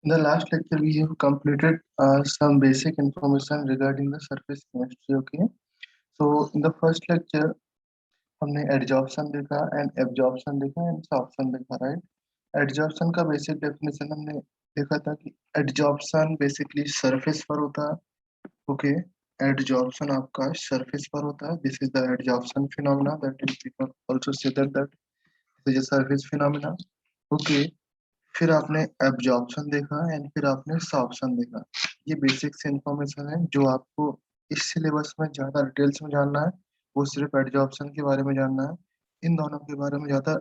In the last lecture, we have completed some basic information regarding the surface chemistry. Okay, so in the first lecture, हमने adsorption देखा and absorption देखा and sorption देखा, right? Adsorption का basic definition हमने देखा था कि adsorption basically surface पर होता है. Okay, adsorption आपका surface पर होता है. This is the adsorption phenomena that is people also say that it is a surface phenomena. Okay, फिर आपने एब्जॉर्प्शन देखा एंड फिर आपने सॉर्प्शन देखा. ये बेसिक से इंफॉर्मेशन है जो आपको इस सिलेबस में ज्यादा डिटेल्स में जानना है. वो सिर्फ एब्जॉर्प्शन के बारे में जानना है. इन दोनों के बारे में ज्यादा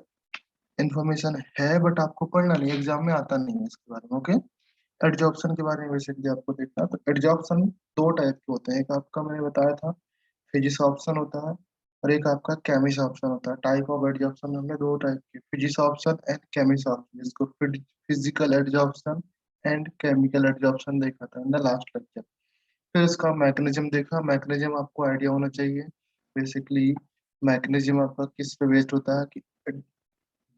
इंफॉर्मेशन है बट आपको पढ़ना नहीं, एग्जाम में आता नहीं है इसके बारे में. ओके, एब्जॉर्प्शन के बारे में बेसिकली आपको देखना है. तो एब्जॉर्प्शन दो टाइप के होते हैं. एक आपका मैंने बताया था फिजिक्स ऑप्शन होता है और एक आपका केमिस ऑप्शन होता है. टाइप ऑफ एडजॉर्प्शन हमने दो टाइप के, physisorption and chemisorption, जिसको physical adsorption and chemical adsorption देखा था इन द लास्ट लेक्चर. फिर इसका मैकेनिज्म देखा. मैकेनिज्म आपको आइडिया होना चाहिए. बेसिकली मैकेनिज्म आपका किस पे बेस्ड होता है कि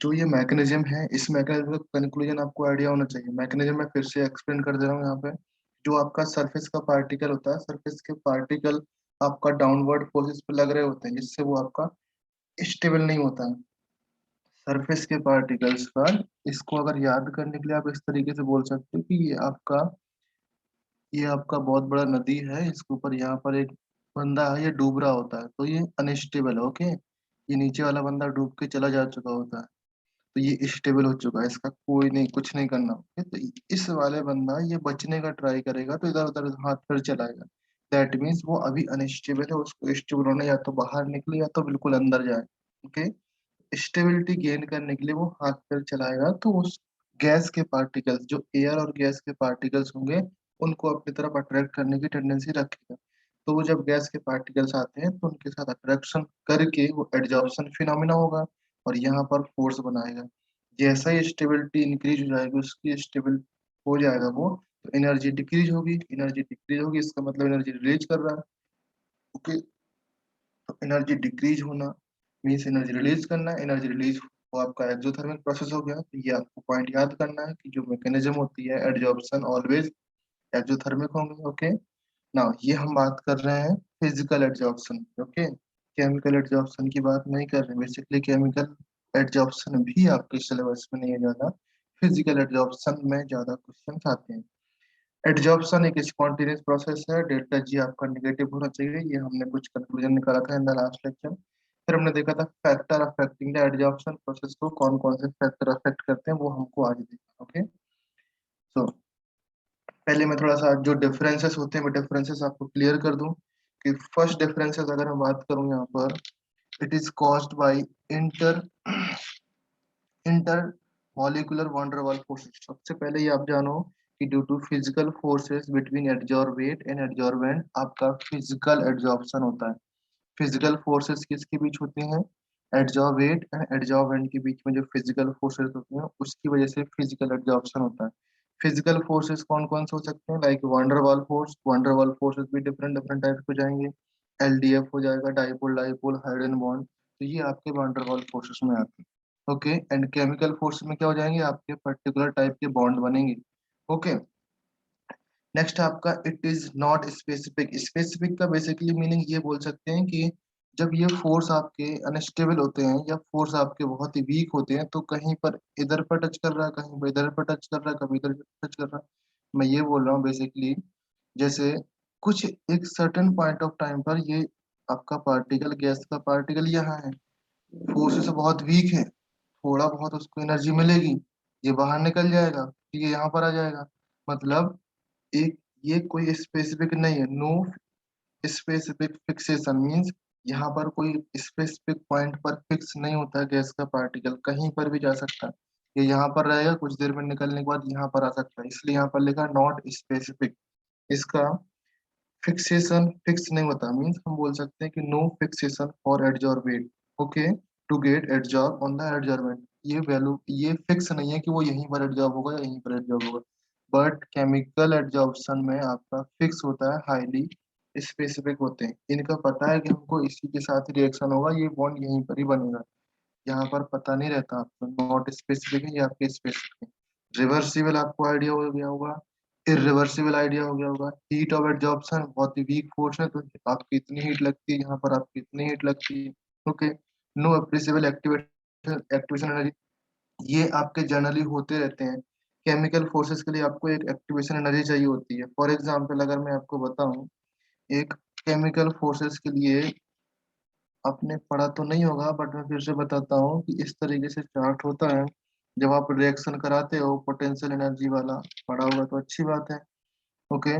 जो ये मैकेनिज्म है, इस मैकेनिज्म का कंक्लूजन आपको आइडिया होना चाहिए. मैकेनिज्म मैं फिर से एक्सप्लेन कर दे रहा हूँ यहाँ पे. जो आपका सरफेस का पार्टिकल होता है, सरफेस के पार्टिकल आपका डाउनवर्ड फोर्सेस पे लग रहे होते हैं, जिससे वो आपका स्टेबल नहीं होता है. सरफेस के पार्टिकल्स का, इसको अगर याद करने के लिए आप इस तरीके से बोल सकते हो कि ये आपका बहुत बड़ा नदी है. इसके ऊपर यहाँ पर एक बंदा है, ये डूब रहा होता है तो ये अनस्टेबल है. ओके, ये नीचे वाला बंदा डूब के चला जा चुका होता है तो ये स्टेबल हो चुका है, इसका कोई नहीं, कुछ नहीं करना. ओके, तो इस वाले बंदा ये बचने का ट्राई करेगा तो इधर उधर हाथ फिर चलाएगा. दैट मीन्स वो अभी अनस्टेबल है, उसको स्टेबल होना या तो बाहर निकले या तो बिल्कुल अंदर जाए. ओके, स्टेबिलिटी गेन करने के लिए वो हाथ पैर चलाएगा तो उस गैस के पार्टिकल्स, जो एयर और गैस के पार्टिकल्स होंगे, उनको अपनी तरफ अट्रैक्ट करने की टेंडेंसी रखेगा. तो वो जब गैस के पार्टिकल्स आते हैं तो उनके साथ अट्रैक्शन करके वो एडजॉर्प्शन फिनोमिना होगा और यहाँ पर फोर्स बनाएगा. जैसा ही स्टेबिलिटी इंक्रीज हो जाएगी, उसकी स्टेबल हो जाएगा वो, तो एनर्जी डिक्रीज होगी. एनर्जी डिक्रीज होगी इसका मतलब एनर्जी रिलीज कर रहा है. ओके, तो एनर्जी डिक्रीज होना मीन्स एनर्जी रिलीज करना. एनर्जी रिलीज वो आपका एक्सोथर्मिक प्रोसेस हो गया. तो ये आपको पॉइंट याद करना है कि जो मैकेनिज्म होती है एडजॉर्प्शन ऑलवेज एक्सोथर्मिक होंगे. ओके, नाउ ये हम बात कर रहे हैं physical adsorption. Okay, chemical adsorption की बात नहीं कर रहे. बेसिकली केमिकल एडजॉर्प्शन भी आपके सिलेबस में नहीं है ज्यादा, फिजिकल एडजॉर्प्शन में ज्यादा क्वेश्चन आते हैं. एडजॉर्प्शन एक स्पॉन्टेनियस प्रोसेस है. डेल्टा जी आपका निगेटिव होना चाहिए. ये हमने कुछ कंक्लूजन निकाला था इन द लास्ट लेक्चर. फिर हमने देखा था factor affecting the adsorption process को, कौन कौन से फैक्टर अफेक्ट करते हैं वो हमको आज देखना. ओके, सो पहले मैं थोड़ा सा जो डिफरेंसेस होते हैं, मैं डिफरेंसेस आपको क्लियर कर दूं. कि फर्स्ट डिफरेंसेस अगर हम बात करूं यहाँ पर, it is caused by inter inter molecular van der Waals forces. सबसे पहले ये आप जानो कि due to physical forces between adsorbate and adsorbent आपका फिजिकल एडजॉर्प्शन होता है. फिजिकल फोर्सेस किसके बीच होते हैं? एडजॉर्बेट एंड एडजॉर्बेंट के बीच में जो फिजिकल फोर्सेस होते हैं उसकी वजह से फिजिकल एडजॉर्प्शन होता है. फिजिकल फोर्सेस कौन कौन से हो सकते हैं? Like van der Waals force. Van der Waals forces भी डिफरेंट डिफरेंट टाइप हो जाएंगे. एलडीएफ हो जाएगा, डाइपोल डाइपोल, हाइड्रोजन बॉन्ड. तो ये आपके वंडरवॉल फोर्सेस में आते हैं. ओके, एंड केमिकल फोर्स में क्या हो जाएंगे? आपके पर्टिकुलर टाइप के बॉन्ड बनेंगे. ओके, नेक्स्ट आपका it is not specific. Specific का बेसिकली मीनिंग ये बोल सकते हैं कि जब ये फोर्स आपके अनस्टेबल होते हैं या फोर्स आपके बहुत ही वीक होते हैं तो कहीं पर इधर पर टच कर रहा है, कहीं पर इधर पर टच कर रहा है, कभी इधर टच कर रहा है. मैं ये बोल रहा हूँ बेसिकली, जैसे कुछ एक सर्टेन पॉइंट ऑफ टाइम पर ये आपका पार्टिकल, गैस का पार्टिकल यहाँ है, फोर्स से बहुत वीक है, थोड़ा बहुत उसको एनर्जी मिलेगी, ये बाहर निकल जाएगा, फिर ये यहाँ पर आ जाएगा. मतलब एक, ये कोई स्पेसिफिक नहीं है. नो स्पेसिफिक फिक्सेशन मींस यहाँ पर कोई स्पेसिफिक पॉइंट पर फिक्स नहीं होता है. गैस का पार्टिकल कहीं पर भी जा सकता है. ये यहाँ पर रहेगा, कुछ देर में निकलने के बाद यहाँ पर आ सकता है, इसलिए यहाँ पर लिखा नॉट स्पेसिफिक. इसका फिक्सेशन फिक्स नहीं होता. मींस हम बोल सकते हैं कि no fixation for adsorbate. Okay, to get adsorb on the adsorbent. ये वैल्यू ये फिक्स नहीं है कि वो यहीं पर एडजॉर्ब होगा या यहीं पर एडजॉर्ब होगा. बट केमिकल एडजॉर्प्शन में आपका फिक्स होता है, हाईली स्पेसिफिक होते हैं. इनका पता है कि हमको इसी के साथ रिएक्शन होगा, ये बॉन्ड यहीं पर ही बनेगा. यहाँ पर पता नहीं रहता आपको. नॉट स्पेसिफिक है, ये आपके स्पेसिफिक है. रिवर्सिबल आपको आइडिया हो गया होगा, इरिवर्सिबल आइडिया हो गया होगा। हीट ऑफ एड्जॉर्प्शन बहुत ही वीक फोर्स है, तो आपकी इतनी हीट लगती है, यहाँ पर आपकी इतनी हीट लगती है। Okay. No appreciable activation activation energy, ये आपके जनरली होते रहते हैं। केमिकल फोर्सेस के लिए आपको एक एक्टिवेशन एनर्जी चाहिए होती है। फॉर एग्जांपल अगर मैं आपको बताऊं, एक केमिकल फोर्सेस के लिए आपने पढ़ा तो नहीं होगा, बट मैं फिर से बताता हूँ कि इस तरीके से चार्ट होता है। जब आप रिएक्शन कराते हो पोटेंशियल एनर्जी वाला, पढ़ा होगा तो अच्छी बात है। ओके।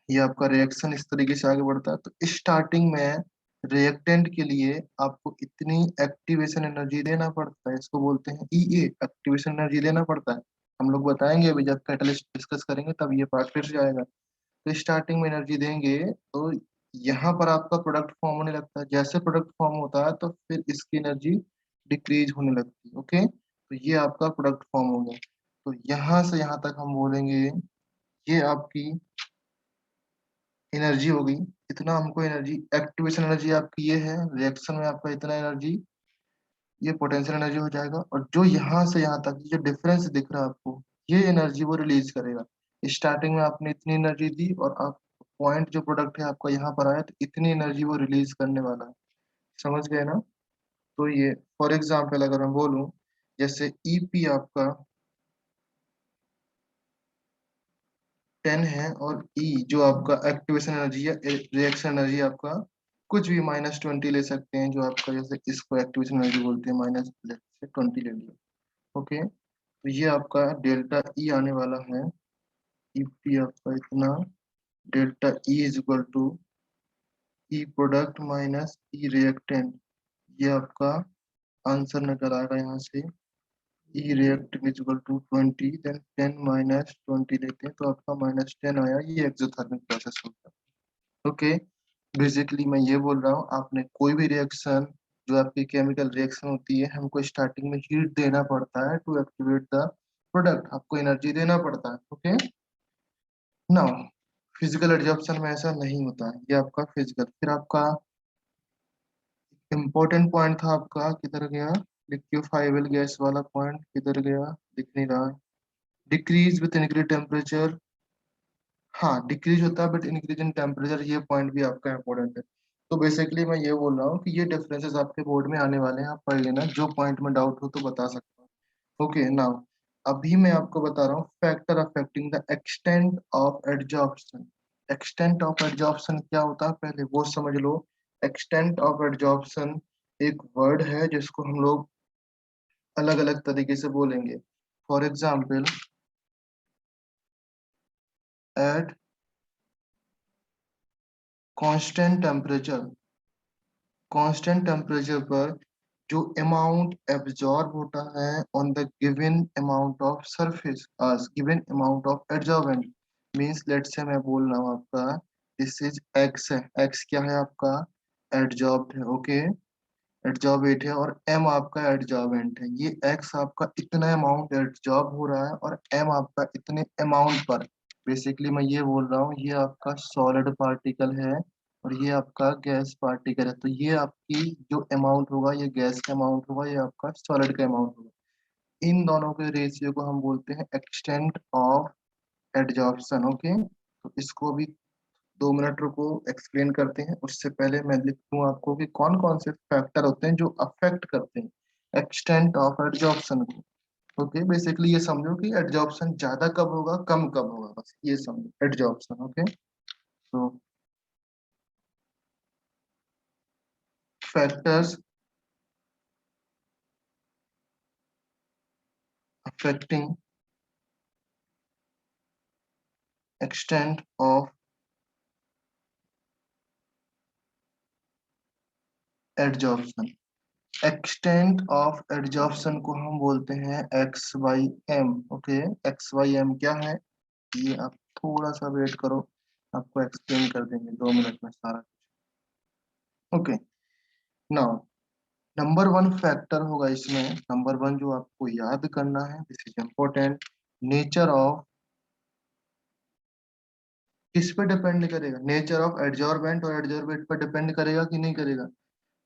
ये आपका रिएक्शन इस तरीके से आगे बढ़ता है, तो स्टार्टिंग में रिएक्टेंट के लिए आपको इतनी एक्टिवेशन एनर्जी देना पड़ता है, इसको बोलते हैं ईए, एक्टिवेशन एनर्जी देना पड़ता है। हम लोग बताएंगे अभी, जब कैटलिस्ट डिस्कस करेंगे तब ये पार्ट फिर से आएगा। तो स्टार्टिंग में एनर्जी देंगे तो यहाँ पर आपका प्रोडक्ट फॉर्म होने लगता है। जैसे प्रोडक्ट फॉर्म होता है तो फिर इसकी एनर्जी डिक्रीज होने लगती है। ओके, तो ये आपका प्रोडक्ट फॉर्म हो गया। तो यहाँ से यहाँ तक हम बोलेंगे ये आपकी एनर्जी होगी। इतना हमको एनर्जी, एक्टिवेशन एनर्जी आपकी ये है, रिएक्शन में आपका इतना एनर्जी, ये पोटेंशियल एनर्जी हो जाएगा। और जो यहाँ से यहाँ तक जो डिफरेंस दिख रहा है आपको, ये एनर्जी वो रिलीज करेगा। स्टार्टिंग में आपने इतनी एनर्जी दी और आप पॉइंट जो प्रोडक्ट है आपका यहाँ पर आया, तो इतनी एनर्जी वो रिलीज करने वाला है। समझ गए ना? तो ये फॉर एग्जाम्पल अगर मैं बोलूँ, जैसे ईपी आपका 10 है, और ई जो आपका एक्टिवेशन एनर्जी है, रिएक्शन एनर्जी आपका कुछ भी -20 ले सकते हैं, जो आपका जैसे इसको एक्टिवेशन एनर्जी बोलते हैं, -20 ले लिया। ओके, तो ये आपका डेल्टा ई आने वाला है। ई पी आपका इतना, delta E is equal to E product minus E reactant. ये आपका आंसर निकल आएगा यहाँ से। E reactant is equal to 20, then 10 - 20 लेते हैं तो आपका -10 आया। ये एक्सोथर्मिक प्रोसेस होता है। ओके, बेसिकली मैं ये बोल रहा हूँ, आपने कोई भी रिएक्शन, जो आपकी केमिकल रिएक्शन होती है, हमको स्टार्टिंग में हीट देना पड़ता है टू एक्टिवेट द प्रोडक्ट, आपको एनर्जी देना पड़ता है। ओके, नाउ फिजिकल एडजॉर्प्शन में ऐसा नहीं होता है, ये आपका फिजिकल। फिर आपका इम्पोर्टेंट पॉइंट था आपका, किधर गया? लिक्विफाइबल गैस वाला पॉइंट किधर गया? दिख नहीं रहा। डिक्रीज विथ इंक्रीज टेम्परेचर, हाँ डिक्रीज होता है बट इंक्रीज इन टेम्परेचर, ये पॉइंट भी आपका इम्पोर्टेंट है। तो बेसिकली मैं ये बोल रहा हूँ कि ये डिफरेंसेस आपके बोर्ड में आने वाले हैं, आप पढ़ लेना, जो पॉइंट में डाउट हो तो बता सकता हूँ। ओके, नाउ अभी मैं आपको बता रहा हूँ factor affecting the extent of adsorption. Extent of adsorption क्या होता है पहले वो समझ लो। एक्सटेंट ऑफ एडजॉर्प्शन एक वर्ड है जिसको हम लोग अलग अलग तरीके से बोलेंगे। For example, at constant temperature, constant temperature पर जो अमाउंट एब्जॉर्ब होता है on the given amount of surface, given amount of absorbent, means let say मैं बोल रहा हूँ आपका दिस इज एक्स है, एक्स क्या है आपका? एड्जॉर्ब्ड है। ओके, एड्जॉर्बेट है, और एम आपका एड्जॉर्बेंट है। ये एक्स आपका इतना अमाउंट एड्जॉर्ब हो रहा है और एम आपका इतने अमाउंट पर। बेसिकली मैं ये बोल रहा हूँ, ये आपका सॉलिड पार्टिकल है और ये आपका गैस पार्टिकल है। तो ये आपकी जो अमाउंट होगा, ये गैस का अमाउंट होगा, ये आपका सॉलिड का अमाउंट होगा। इन दोनों के रेशियो को हम बोलते हैं एक्सटेंट ऑफ एडजॉर्प्शन। ओके, तो इसको भी 2 मिनट रुको, एक्सप्लेन करते हैं। उससे पहले मैं लिख दूं आपको कि कौन कौन से फैक्टर होते हैं जो अफेक्ट करते हैं एक्सटेंट ऑफ एडजॉर्प्शन को। ओके, बेसिकली ये समझो कि एडजॉर्प्शन ज्यादा कब होगा, कम कब होगा, बस ये समझो एडजॉर्प्शन। ओके, तो factors affecting extent of adsorption. Extent of adsorption को हम बोलते हैं X Y M. Okay, X Y M क्या है, ये आप थोड़ा सा वेट करो, आपको एक्सप्लेन कर देंगे 2 मिनट में सारा। Okay, now number one factor होगा इसमें, नंबर वन जो आपको याद करना है, this is important, nature of, किस पे डिपेंड करेगा? नेचर ऑफ एडजॉर्बेंट और एडजॉर्बेंट पर डिपेंड करेगा कि नहीं करेगा?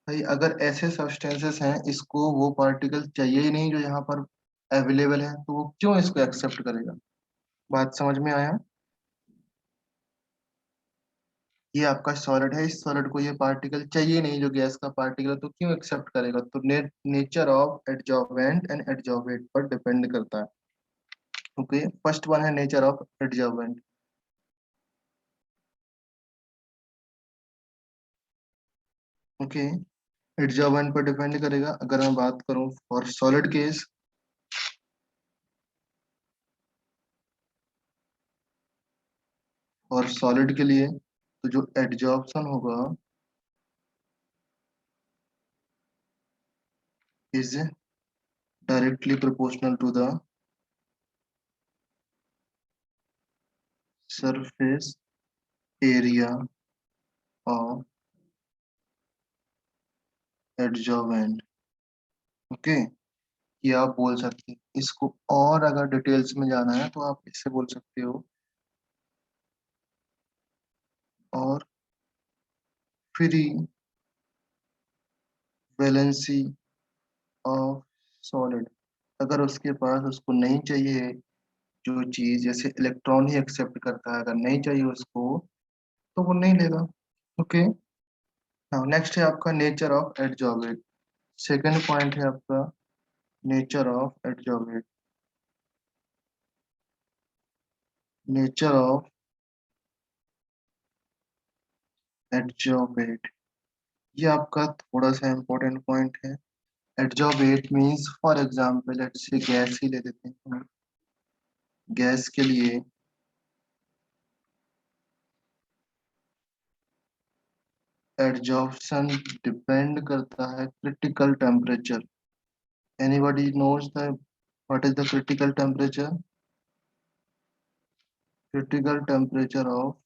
भाई अगर ऐसे सब्सटेंसेस हैं, इसको वो पार्टिकल चाहिए ही नहीं जो यहाँ पर अवेलेबल है, तो वो क्यों इसको एक्सेप्ट करेगा? बात समझ में आया? ये आपका सॉलिड है, इस सॉलिड को ये पार्टिकल चाहिए नहीं जो गैस का पार्टिकल है, तो क्यों एक्सेप्ट करेगा? तो nature of adsorbent and adsorbate पर डिपेंड करता है। ओके, फर्स्ट वन है nature of adsorbent. Okay, adsorbent पर डिपेंड करेगा। अगर मैं बात करूं फॉर सॉलिड केस, और सॉलिड के लिए तो जो एडजॉर्प्शन होगा is directly proportional to the surface area of adsorbent. Okay, ये आप बोल सकते हैं इसको, और अगर डिटेल्स में जाना है तो आप इससे बोल सकते हो, और फ्री वैलेंसी ऑफ सॉलिड। अगर उसके पास, उसको नहीं चाहिए जो चीज, जैसे इलेक्ट्रॉन ही एक्सेप्ट करता है, अगर नहीं चाहिए उसको तो वो नहीं लेगा। ओके, नाउ नेक्स्ट है आपका nature of adsorbate. Second point है आपका nature of adsorbate. Nature of adsorbate, ये आपका थोड़ा सा इंपॉर्टेंट पॉइंट है। Adsorbate means, for example let's say gas ही ले लेते हैं। गैस के लिए एडजॉर्प्शन डिपेंड करता है critical temperature. Anybody knows the what is the critical temperature? Critical temperature of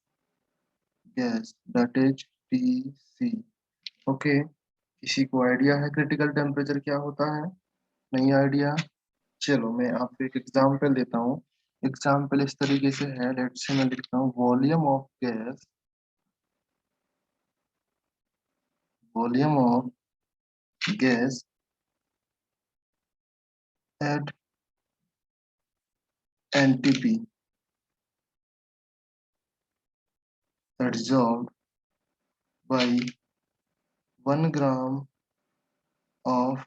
gas, that is TC. Okay, किसी को आइडिया है क्रिटिकल टेम्परेचर क्या होता है? नहीं आइडिया? चलो मैं आपको एक एग्जांपल देता हूँ। एग्जांपल इस तरीके से है, लेट्स से मैं लिखता हूँ volume of gas, volume of gas at NTP adsorbed by 1 gram of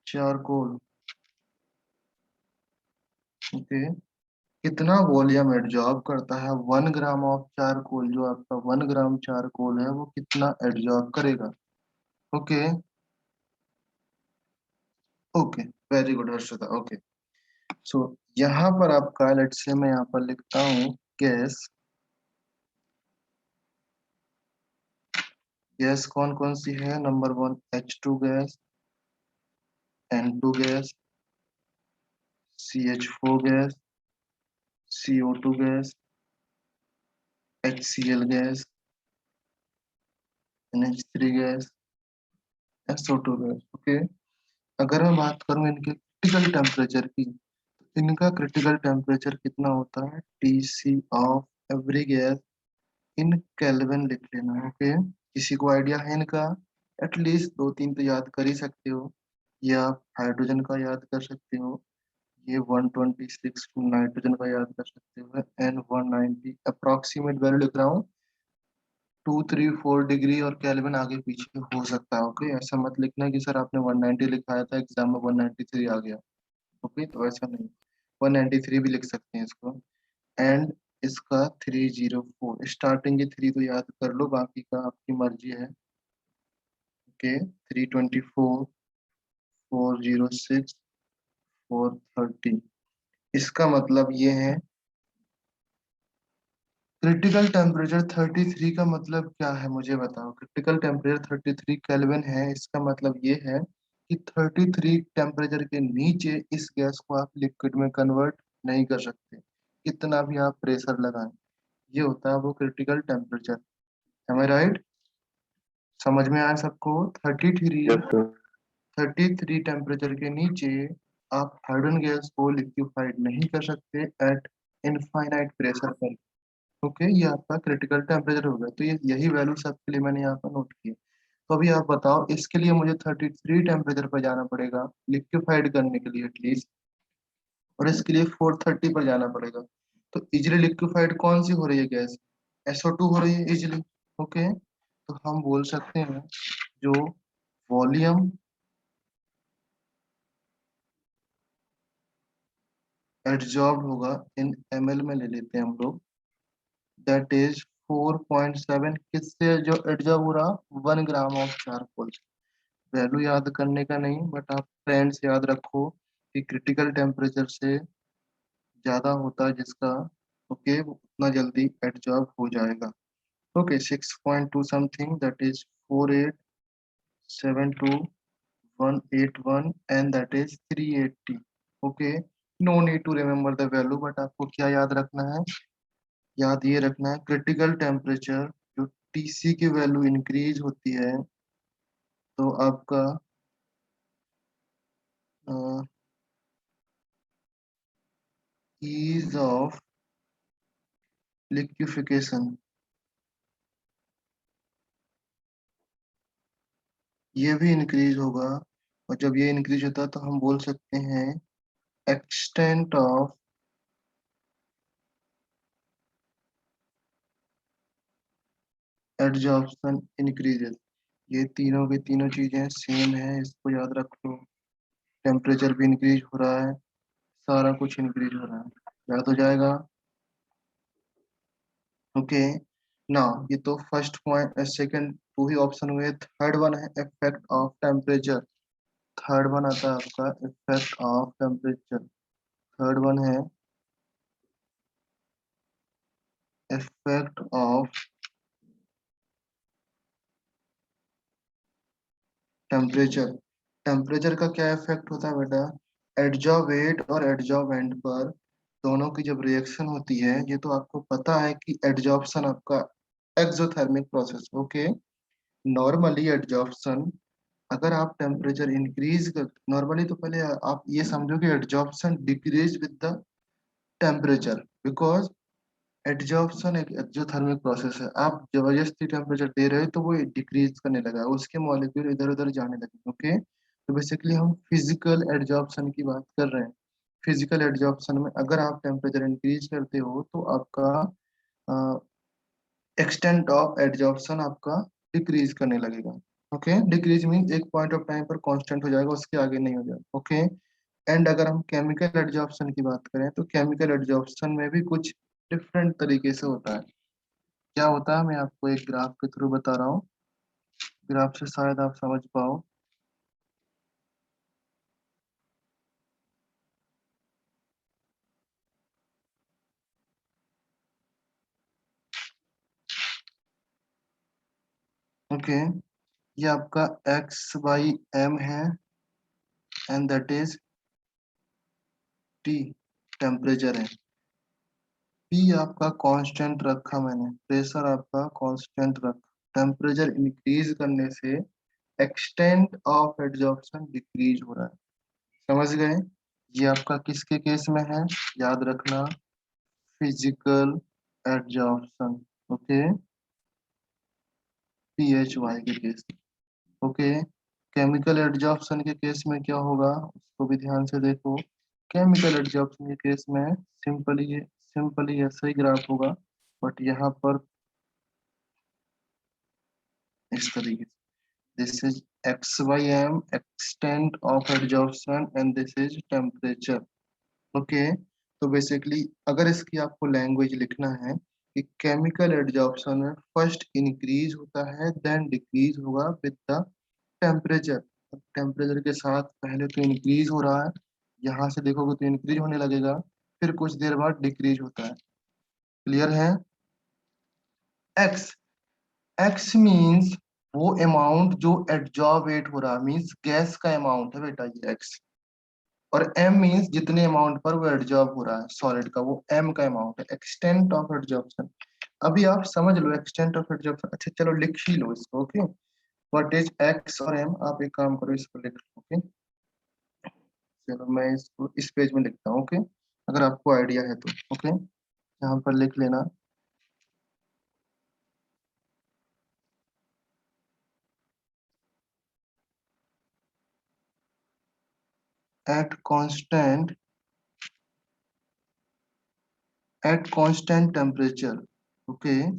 charcoal। Okay, कितना वॉल्यूम एड्जॉर्ब करता है 1 ग्राम ऑफ चारकोल? जो आपका 1 ग्राम चारकोल है वो कितना एड्जॉर्ब करेगा? Okay, okay, very good Harshada. Okay, so यहाँ पर आपका, लेट्स से मैं यहाँ पर लिखता हूँ गैस। गैस कौन कौन सी है? Number one H2 gas, N2 gas, CH4 gas, CO2 gas, HCl gas, NH3 gas, SO2 gas. Okay, अगर मैं बात करूं इनके क्रिटिकल टेम्परेचर की, तो इनका क्रिटिकल टेम्परेचर कितना होता है? TC of every gas in kelvin लिख लेना। ओके, किसी को आइडिया है इनका? एटलीस्ट दो तीन तो याद कर ही सकते हो। ये आप हाइड्रोजन का याद कर सकते हो, ये 126 नाइट्रोजन का याद कर सकते हो, N190 अप्रोक्सीमेट वैल्यू लिख रहा हूँ, 234 डिग्री और केल्विन आगे पीछे हो सकता है। ओके, ऐसा मत लिखना कि सर आपने 190 लिखाया था एग्जाम में 193 आ गया। ओके, तो ऐसा नहीं, 193 भी लिख सकते हैं इसको। एंड इसका 304, स्टार्टिंग के थ्री तो याद कर लो, बाकी का आपकी मर्जी है। ओके, 324, 406, 430, इसका मतलब ये है क्रिटिकल टेम्परेचर 33 का मतलब क्या है मुझे बताओ? क्रिटिकल टेम्परेचर 33 केल्विन है, इसका मतलब ये है कि 33 टेम्परेचर के नीचे इस गैस को आप लिक्विड में कन्वर्ट नहीं कर सकते, कितना भी आप प्रेशर लगाएं। ये होता है वो क्रिटिकल टेम्परेचर। एम आई राइट? समझ में आया सबको? 33, यस सर। 33 टेम्परेचर के नीचे आप हाइड्रोजन गैस को लिक्विफाइड नहीं कर सकते एट इनफाइनाइट प्रेशर पर। ओके, ये आपका क्रिटिकल टेम्परेचर होगा। तो ये यही वैल्यू सबके लिए मैंने यहाँ पर नोट की है। तो अभी आप बताओ, इसके लिए मुझे 33 टेम्परेचर पर जाना पड़ेगा लिक्विफाइड करने के लिए एटलीस्ट, और इसके लिए 430 पर जाना पड़ेगा। तो इजिली लिक्विफाइड कौन सी हो रही है गैस? SO2 हो रही है इजिली। ओके, तो हम बोल सकते हैं जो वॉल्यूम एड्जॉर्ब होगा इन ml में ले लेते हैं हम लोग, दैट इज 4.7। किससे जो एड्जॉर्ब हो रहा? 1 ग्राम ऑफ चारकोल। वैल्यू याद करने का नहीं, बट आप ट्रेंड से याद रखो कि क्रिटिकल टेम्परेचर से ज्यादा होता है जिसका, ओके, वो उतना जल्दी एड्जॉर्ब हो जाएगा। Okay, 6.2 something, that is 4872181, and that is 380। Okay, no need to remember the value, but आपको क्या याद रखना है? याद ये रखना है क्रिटिकल टेम्परेचर, जो TC की वैल्यू इंक्रीज होती है तो आपका ईज ऑफ लिक्विफिकेशन, ये भी इंक्रीज होगा। और जब ये इंक्रीज होता है तो हम बोल सकते हैं एक्सटेंट ऑफ एडजॉर्प्शन इंक्रीजेस। ये तीनों की तीनों चीजें सेम है, इसको याद रख लो। टेम्परेचर भी इंक्रीज हो रहा है, सारा कुछ इंक्रीज हो रहा है, याद हो जाएगा। ओके, ना ये तो फर्स्ट पॉइंट, सेकंड टू ही ऑप्शन हुए। थर्ड वन है effect of temperature. Third one आता है आपका effect of temperature. Third one है इफेक्ट ऑफ टेम्परेचर। टेम्परेचर का क्या इफेक्ट होता है बेटा? एडजॉर्वेट और एडजॉर्वेंट पर दोनों की जब रिएक्शन होती है, ये तो आपको पता है कि एडजॉर्प्शन आपका exothermic process. Okay, normally adsorption, अगर आप टेम्परेचर इंक्रीज कर, नॉर्मली तो पहले आप ये समझो कि adsorption decrease with the temperature, because adsorption एक एक्सोथर्मिक प्रोसेस है। आप जबरदस्ती टेम्परेचर दे रहे हो तो वो डिक्रीज करने लगा, उसके मॉलिक्यूल इधर उधर जाने लगे। ओके, तो बेसिकली हम फिजिकल एडजॉर्प्शन की बात कर रहे हैं। फिजिकल एडजॉर्प्शन में अगर आप टेम्परेचर इंक्रीज करते हो तो आपका एक्सटेंट ऑफ एडजॉर्प्शन आपका डिक्रीज करने लगेगा। ओके, डिक्रीज मीन एक पॉइंट ऑफ टाइम पर कांस्टेंट हो जाएगा, उसके आगे नहीं हो जाएगा। ओके, एंड अगर हम केमिकल एडजॉर्प्शन की बात करें तो केमिकल एडजॉर्प्शन में भी कुछ डिफरेंट तरीके से होता है। क्या होता है मैं आपको एक ग्राफ के थ्रू बता रहा हूँ, ग्राफ से शायद आप समझ पाओ। ओके, ये आपका x/m है, and that is T, temperature है। P आपका कांस्टेंट रखा मैंने, प्रेशर आपका कांस्टेंट रखा। टेम्परेचर इंक्रीज करने से एक्सटेंट ऑफ एडजॉर्प्शन डिक्रीज हो रहा है। समझ गए? ये आपका किसके केस में है? याद रखना, फिजिकल एडजॉर्प्शन। ओके, PHY के केस। ओके, केमिकल एडजॉर्प्शन के केस में क्या होगा उसको भी ध्यान से देखो। केमिकल एडजॉर्प्शन के केस में सिंपली ऐसा ही ग्राफ होगा, बट यहाँ पर इस तरीके से, this is x/m, extent of absorption, and this is temperature। Okay, तो बेसिकली अगर इसकी आपको लैंग्वेज लिखना है कि केमिकल एडजॉर्प्शन में फर्स्ट इंक्रीज होता है देन डिक्रीज होगा विद द टेम्परेचर। टेम्परेचर के साथ पहले तो इंक्रीज हो रहा है, यहाँ से देखोगे तो इंक्रीज होने लगेगा, फिर कुछ देर बाद डिक्रीज होता है। क्लियर है? एक्स, एक्स मीन्स वो अमाउंट जो एडजॉर्बेट हो रहा, मीन्स गैस का अमाउंट है बेटा ये एक्स। और एम मीन्स जितने अमाउंट पर वो एडजॉर्ब हो रहा है सॉलिड का, वो एम का अमाउंट है, एक्सटेंट ऑफ एडजॉर्प्शन। अभी आप समझ लो एक्सटेंट ऑफ एडजॉर्प्शन। अच्छा चलो लिख ही लो इसको। ओके, व्हाट इज एक्स और एम, आप एक काम करो इसको लिख लो। ओके, चलो मैं इसको इस पेज में लिखता हूँ। ओके, अगर आपको आइडिया है तो। ओके, यहाँ पर लिख लेना at constant temperature. Okay,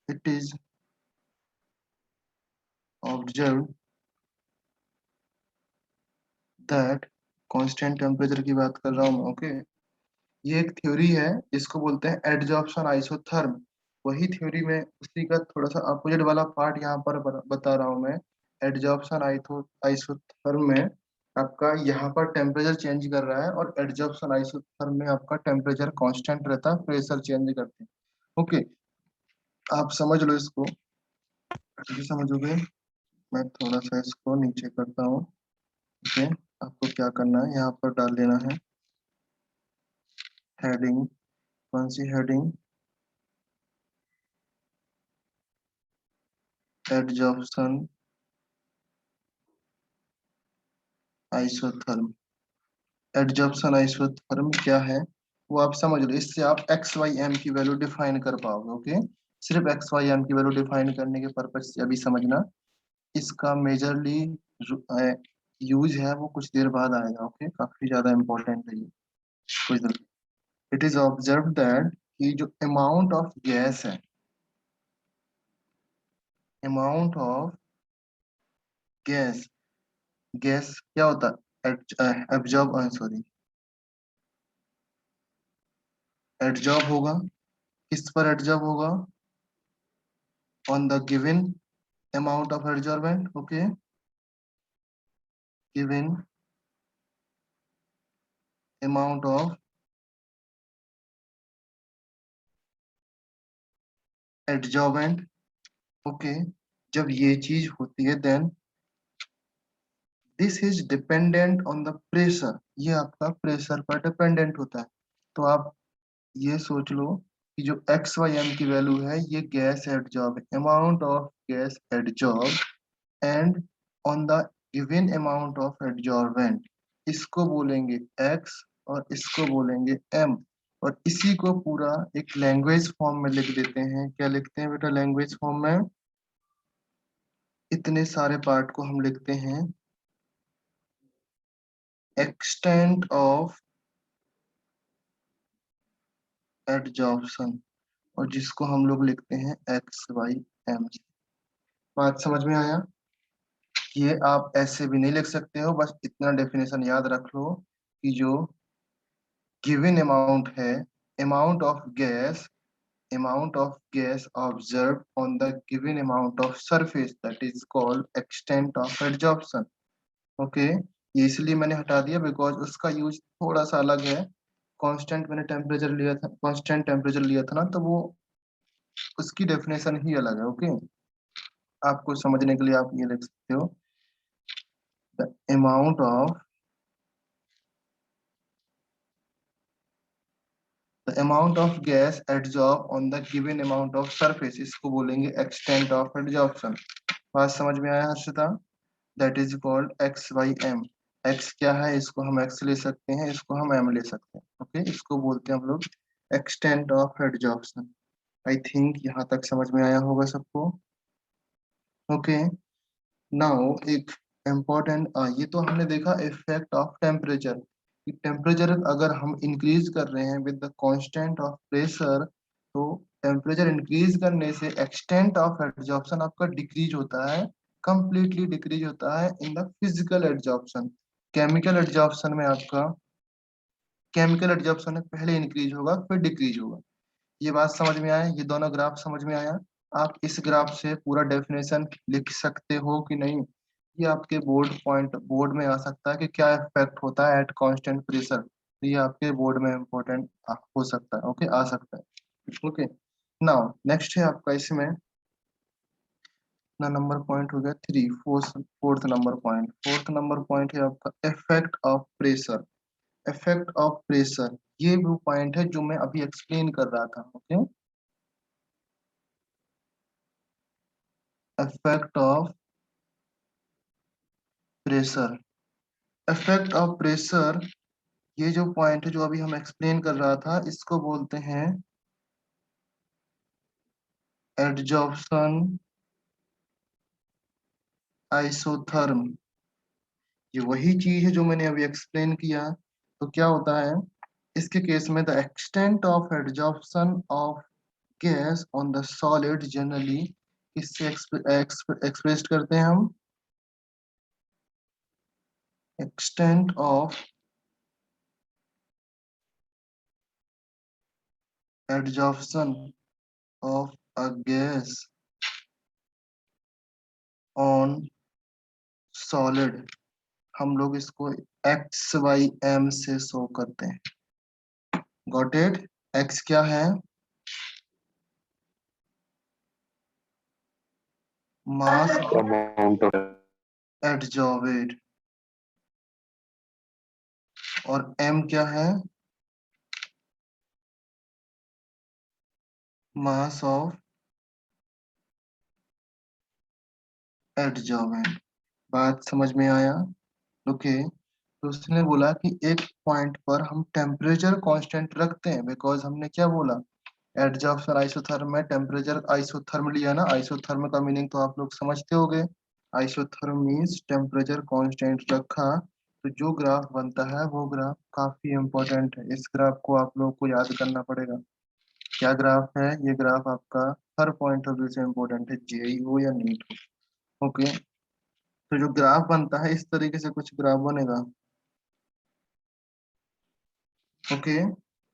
it is observed that constant temperature की बात कर रहा हूँ मैं। ओके, ये एक थ्योरी है, इसको बोलते हैं एडजॉर्प्शन आइसोथर्म। वही थ्योरी में उसी का थोड़ा सा अपोजिट वाला पार्ट यहाँ पर बता रहा हूँ मैं। एडजॉर्प्शन आइसोथर्म में आपका यहाँ पर टेम्परेचर चेंज कर रहा है, और एडजॉर्प्शन आइसोथर्म में आपका टेम्परेचर कांस्टेंट रहता है, प्रेशर चेंज करते हैं। ओके, आप समझ लो इसको, अच्छे से समझोगे। मैं थोड़ा सा इसको नीचे करता हूँ। ओके, आपको क्या करना है, यहाँ पर डाल देना है हेडिंग। कौन सी heading? Adsorption isotherm. Adsorption isotherm क्या है वो आप समझ लो, इससे आप एक्स वाई एम की वैल्यू डिफाइन कर पाओगे। ओके, सिर्फ एक्स वाई एम की वैल्यू डिफाइन करने के पर्पज से अभी समझना, इसका मेजरली यूज है वो कुछ देर बाद आएगा। ओके, काफी ज्यादा इंपॉर्टेंट है ये, कुछ देर। इट इज ऑब्जर्व दैट कि जो अमाउंट ऑफ गैस है, अमाउंट ऑफ गैस, गैस क्या होता है? एब्जॉर्ब, सॉरी, एब्जॉर्ब होगा। किस पर एब्जॉर्ब होगा? On the given amount of adsorbent. Okay, given amount of adsorbent. Okay, जब ये चीज होती है then this is dependent on the pressure, ये आपका प्रेशर पर डिपेंडेंट होता है। तो आप ये सोच लो कि जो एक्स वाई एम की वैल्यू है ये gas adsorb, amount of gas adsorb and on the given amount of adsorbent, इसको बोलेंगे एक्स और इसको बोलेंगे एम। और इसी को पूरा एक लैंग्वेज फॉर्म में लिख देते हैं। क्या लिखते हैं बेटा लैंग्वेज फॉर्म में? इतने सारे पार्ट को हम लिखते हैं एक्सटेंट ऑफ एडजॉर्प्शन, और जिसको हम लोग लिखते हैं एक्स वाई एम। बात समझ में आया? ये आप ऐसे भी नहीं लिख सकते हो, बस इतना डेफिनेशन याद रख लो कि जो गिवन अमाउंट है, amount of gas, amount of gas observed on the given amount of surface, that is called extent of adsorption. Okay, ये इसलिए मैंने हटा दिया बिकॉज उसका यूज थोड़ा सा अलग है। कांस्टेंट मैंने टेम्परेचर लिया था, कांस्टेंट टेम्परेचर लिया था ना, तो वो उसकी डेफिनेशन ही अलग है। ओके, आपको समझने के लिए आप ये लिख सकते हो the amount of, the amount of gas adsorbed on the given amount of surface, इसको बोलेंगे extent of adsorption। बात समझ में आया Harshita? That is called X Y M. X क्या है? इसको हम एक्स ले सकते हैं, इसको हम एम ले सकते हैं। ओके, इसको बोलते हैं हम लोग extent of adsorption. I think यहाँ तक समझ में आया होगा सबको। ओके, नाउ एक इम्पोर्टेंट, ये तो हमने देखा इफेक्ट ऑफ टेम्परेचर। टेम्परेचर अगर हम इंक्रीज कर रहे हैं with the constant of pressure, तो टेम्परेचर इंक्रीज करने से एक्सटेंट ऑफ एड्जॉर्प्शन आपका डिक्रीज होता है, कंप्लीटली डिक्रीज होता है in the physical adsorption. Chemical adsorption में आपका, केमिकल एड्जॉर्प्शन में पहले इंक्रीज होगा फिर डिक्रीज होगा। ये बात समझ में आया? ये दोनों ग्राफ समझ में आया? आप इस ग्राफ से पूरा डेफिनेशन लिख सकते हो कि नहीं? ये आपके बोर्ड में आ सकता है कि क्या इफेक्ट होता है एट कांस्टेंट प्रेशर। तो ये आपके बोर्ड में इम्पोर्टेंट हो सकता है। ओके, आ सकता है। ओके, नाउ नेक्स्ट है आपका इसमें ना, नंबर पॉइंट हो गया three. Fourth number point, fourth number point है आपका effect of pressure. Effect of pressure, ये वो पॉइंट है जो मैं अभी एक्सप्लेन कर रहा था। Okay, effect of pressure, effect of pressure, ये जो पॉइंट है जो अभी हम एक्सप्लेन कर रहा था, इसको बोलते हैं एडजॉर्प्शन आइसोथर्म। ये वही चीज है जो मैंने अभी एक्सप्लेन किया। तो क्या होता है इसके केस में, the extent of adsorption of gas on the solid generally, इससे एक्सप्रेस करते हैं हम, extent of adsorption of a gas on solid, हम लोग इसको एक्स वाई एम से शो करते हैं। Got it? एक्स क्या है? मास amount of एडजॉर्बेड, और एम क्या है? Mass of adsorbed. बात समझ में आया? ओके। तो उसने बोला कि एक पॉइंट पर हम टेम्परेचर कांस्टेंट रखते हैं, बिकॉज हमने क्या बोला, एडजॉर्प्शन आइसोथर्म में टेम्परेचर आइसोथर्म लिया ना। आइसोथर्म का मीनिंग तो आप लोग समझते होंगे। आइसोथर्म मीन्स टेम्परेचर कांस्टेंट रखा। तो जो ग्राफ बनता है वो ग्राफ काफी इंपॉर्टेंट है, इस ग्राफ को आप लोग को याद करना पड़ेगा। क्या ग्राफ है ये? ग्राफ आपका हर पॉइंट ऑफ व्यू से इंपॉर्टेंट है, जेई हो या नीट हो। ओके। तो जो ग्राफ बनता है इस तरीके से कुछ ग्राफ बनेगा। ओके।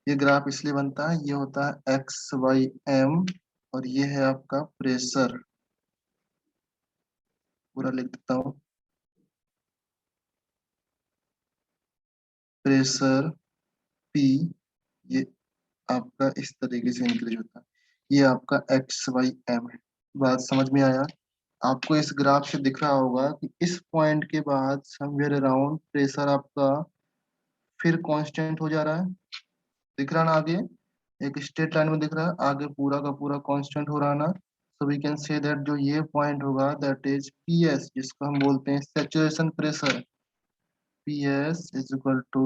ये ग्राफ इसलिए बनता है, ये होता है एक्स वाई एम, और ये है आपका प्रेशर। पूरा लिख देता हूँ, प्रेशर पी, ये आपका इस तरीके से इंक्रीज होता है। ये आपका एक्स वाई एम है। बात समझ में आया? आपको इस ग्राफ से दिख रहा होगा कि इस पॉइंट के बाद समवेयर अराउंड प्रेशर आपका फिर कांस्टेंट हो जा रहा है। दिख रहा ना आगे? एक स्ट्रेट लाइन में दिख रहा है, आगे पूरा का पूरा कांस्टेंट हो रहा है ना। So we can say that जो ये पॉइंट होगा दैट इज पी एस, जिसको हम बोलते हैं saturation pressure. P S is equal to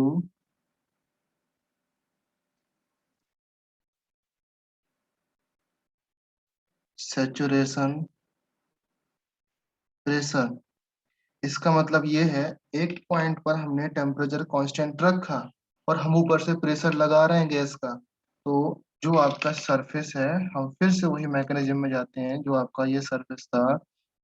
saturation pressure. इसका मतलब ये है, एक पॉइंट पर हमने टेम्परेचर कांस्टेंट रखा और हम ऊपर से प्रेशर लगा रहे हैं गैस का। तो जो आपका सरफेस है, हम फिर से वही मैकेनिज्म में जाते हैं, जो आपका ये सरफेस था,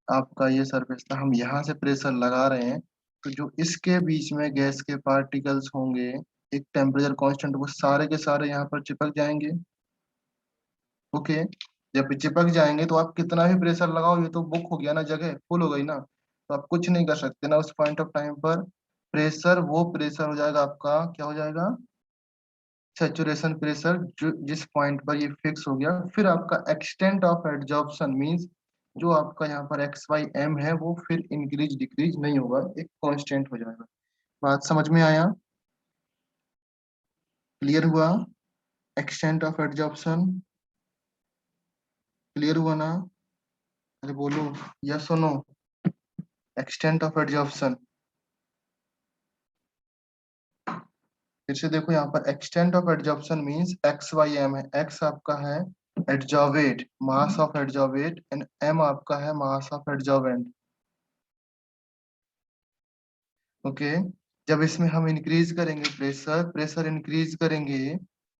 आपका ये सरफेस था, हम यहाँ से प्रेशर लगा रहे हैं। तो जो इसके बीच में गैस के पार्टिकल्स होंगे, एक टेम्परेचर कांस्टेंट, वो सारे के सारे यहाँ पर चिपक जाएंगे। ओके। जब चिपक जाएंगे तो आप कितना भी प्रेशर लगाओ, ये तो बुक हो गया ना, जगह फुल हो गई ना, तो आप कुछ नहीं कर सकते ना उस पॉइंट ऑफ टाइम पर। प्रेशर, वो प्रेशर हो जाएगा आपका, क्या हो जाएगा? सेचुरेशन प्रेशर, जो जिस पॉइंट पर ये फिक्स हो गया। फिर आपका एक्सटेंट ऑफ एड्जॉर्प्शन मींस जो आपका यहाँ पर एक्स वाई एम है वो फिर इंक्रीज डिक्रीज नहीं होगा, एक कांस्टेंट हो जाएगा। बात समझ में आया? क्लियर हुआ? एक्सटेंट ऑफ एड्जॉर्प्शन क्लियर हुआ ना? अरे बोलो, यस और नो? एक्सटेंट ऑफ एड्जॉर्प्शन, फिर से देखो यहाँ पर extent of adsorption means X Y M है। एक्स आपका है adsorbate, mass of adsorbate, and M आपका है मास ऑफ एड्जॉर्वेंट। ओके। जब इसमें हम इंक्रीज करेंगे प्रेशर, प्रेशर इंक्रीज करेंगे,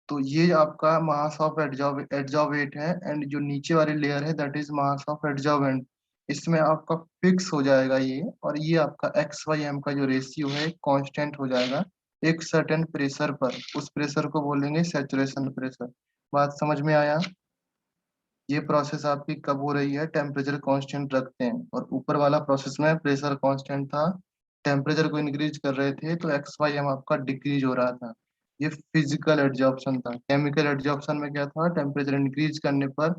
तो ये आपका मास ऑफ एड्जॉर्वेट है, एंड जो नीचे वाली लेयर है दैट इज मास ऑफ एड्जॉर्वेंट। इसमें आपका फिक्स हो जाएगा ये, और ये आपका एक्स वाई एम का जो रेशियो है कांस्टेंट हो जाएगा एक सर्टेन प्रेशर पर। उस प्रेशर को बोलेंगे सैचुरेशन प्रेशर। बात समझ में आया? ये प्रोसेस आपकी कब हो रही है? टेम्परेचर कांस्टेंट रखते हैं, और ऊपर वाला प्रोसेस में प्रेशर कांस्टेंट था, टेम्परेचर को इंक्रीज कर रहे थे, तो एक्स वाई एम आपका डिक्रीज हो रहा था। ये फिजिकल एड्जॉर्प्शन था। केमिकल एड्जॉर्प्शन में क्या था? टेम्परेचर इंक्रीज करने पर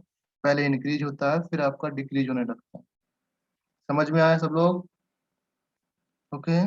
पहले इंक्रीज होता है, फिर आपका डिक्रीज होने लगता है। समझ में आया सब लोग? Okay.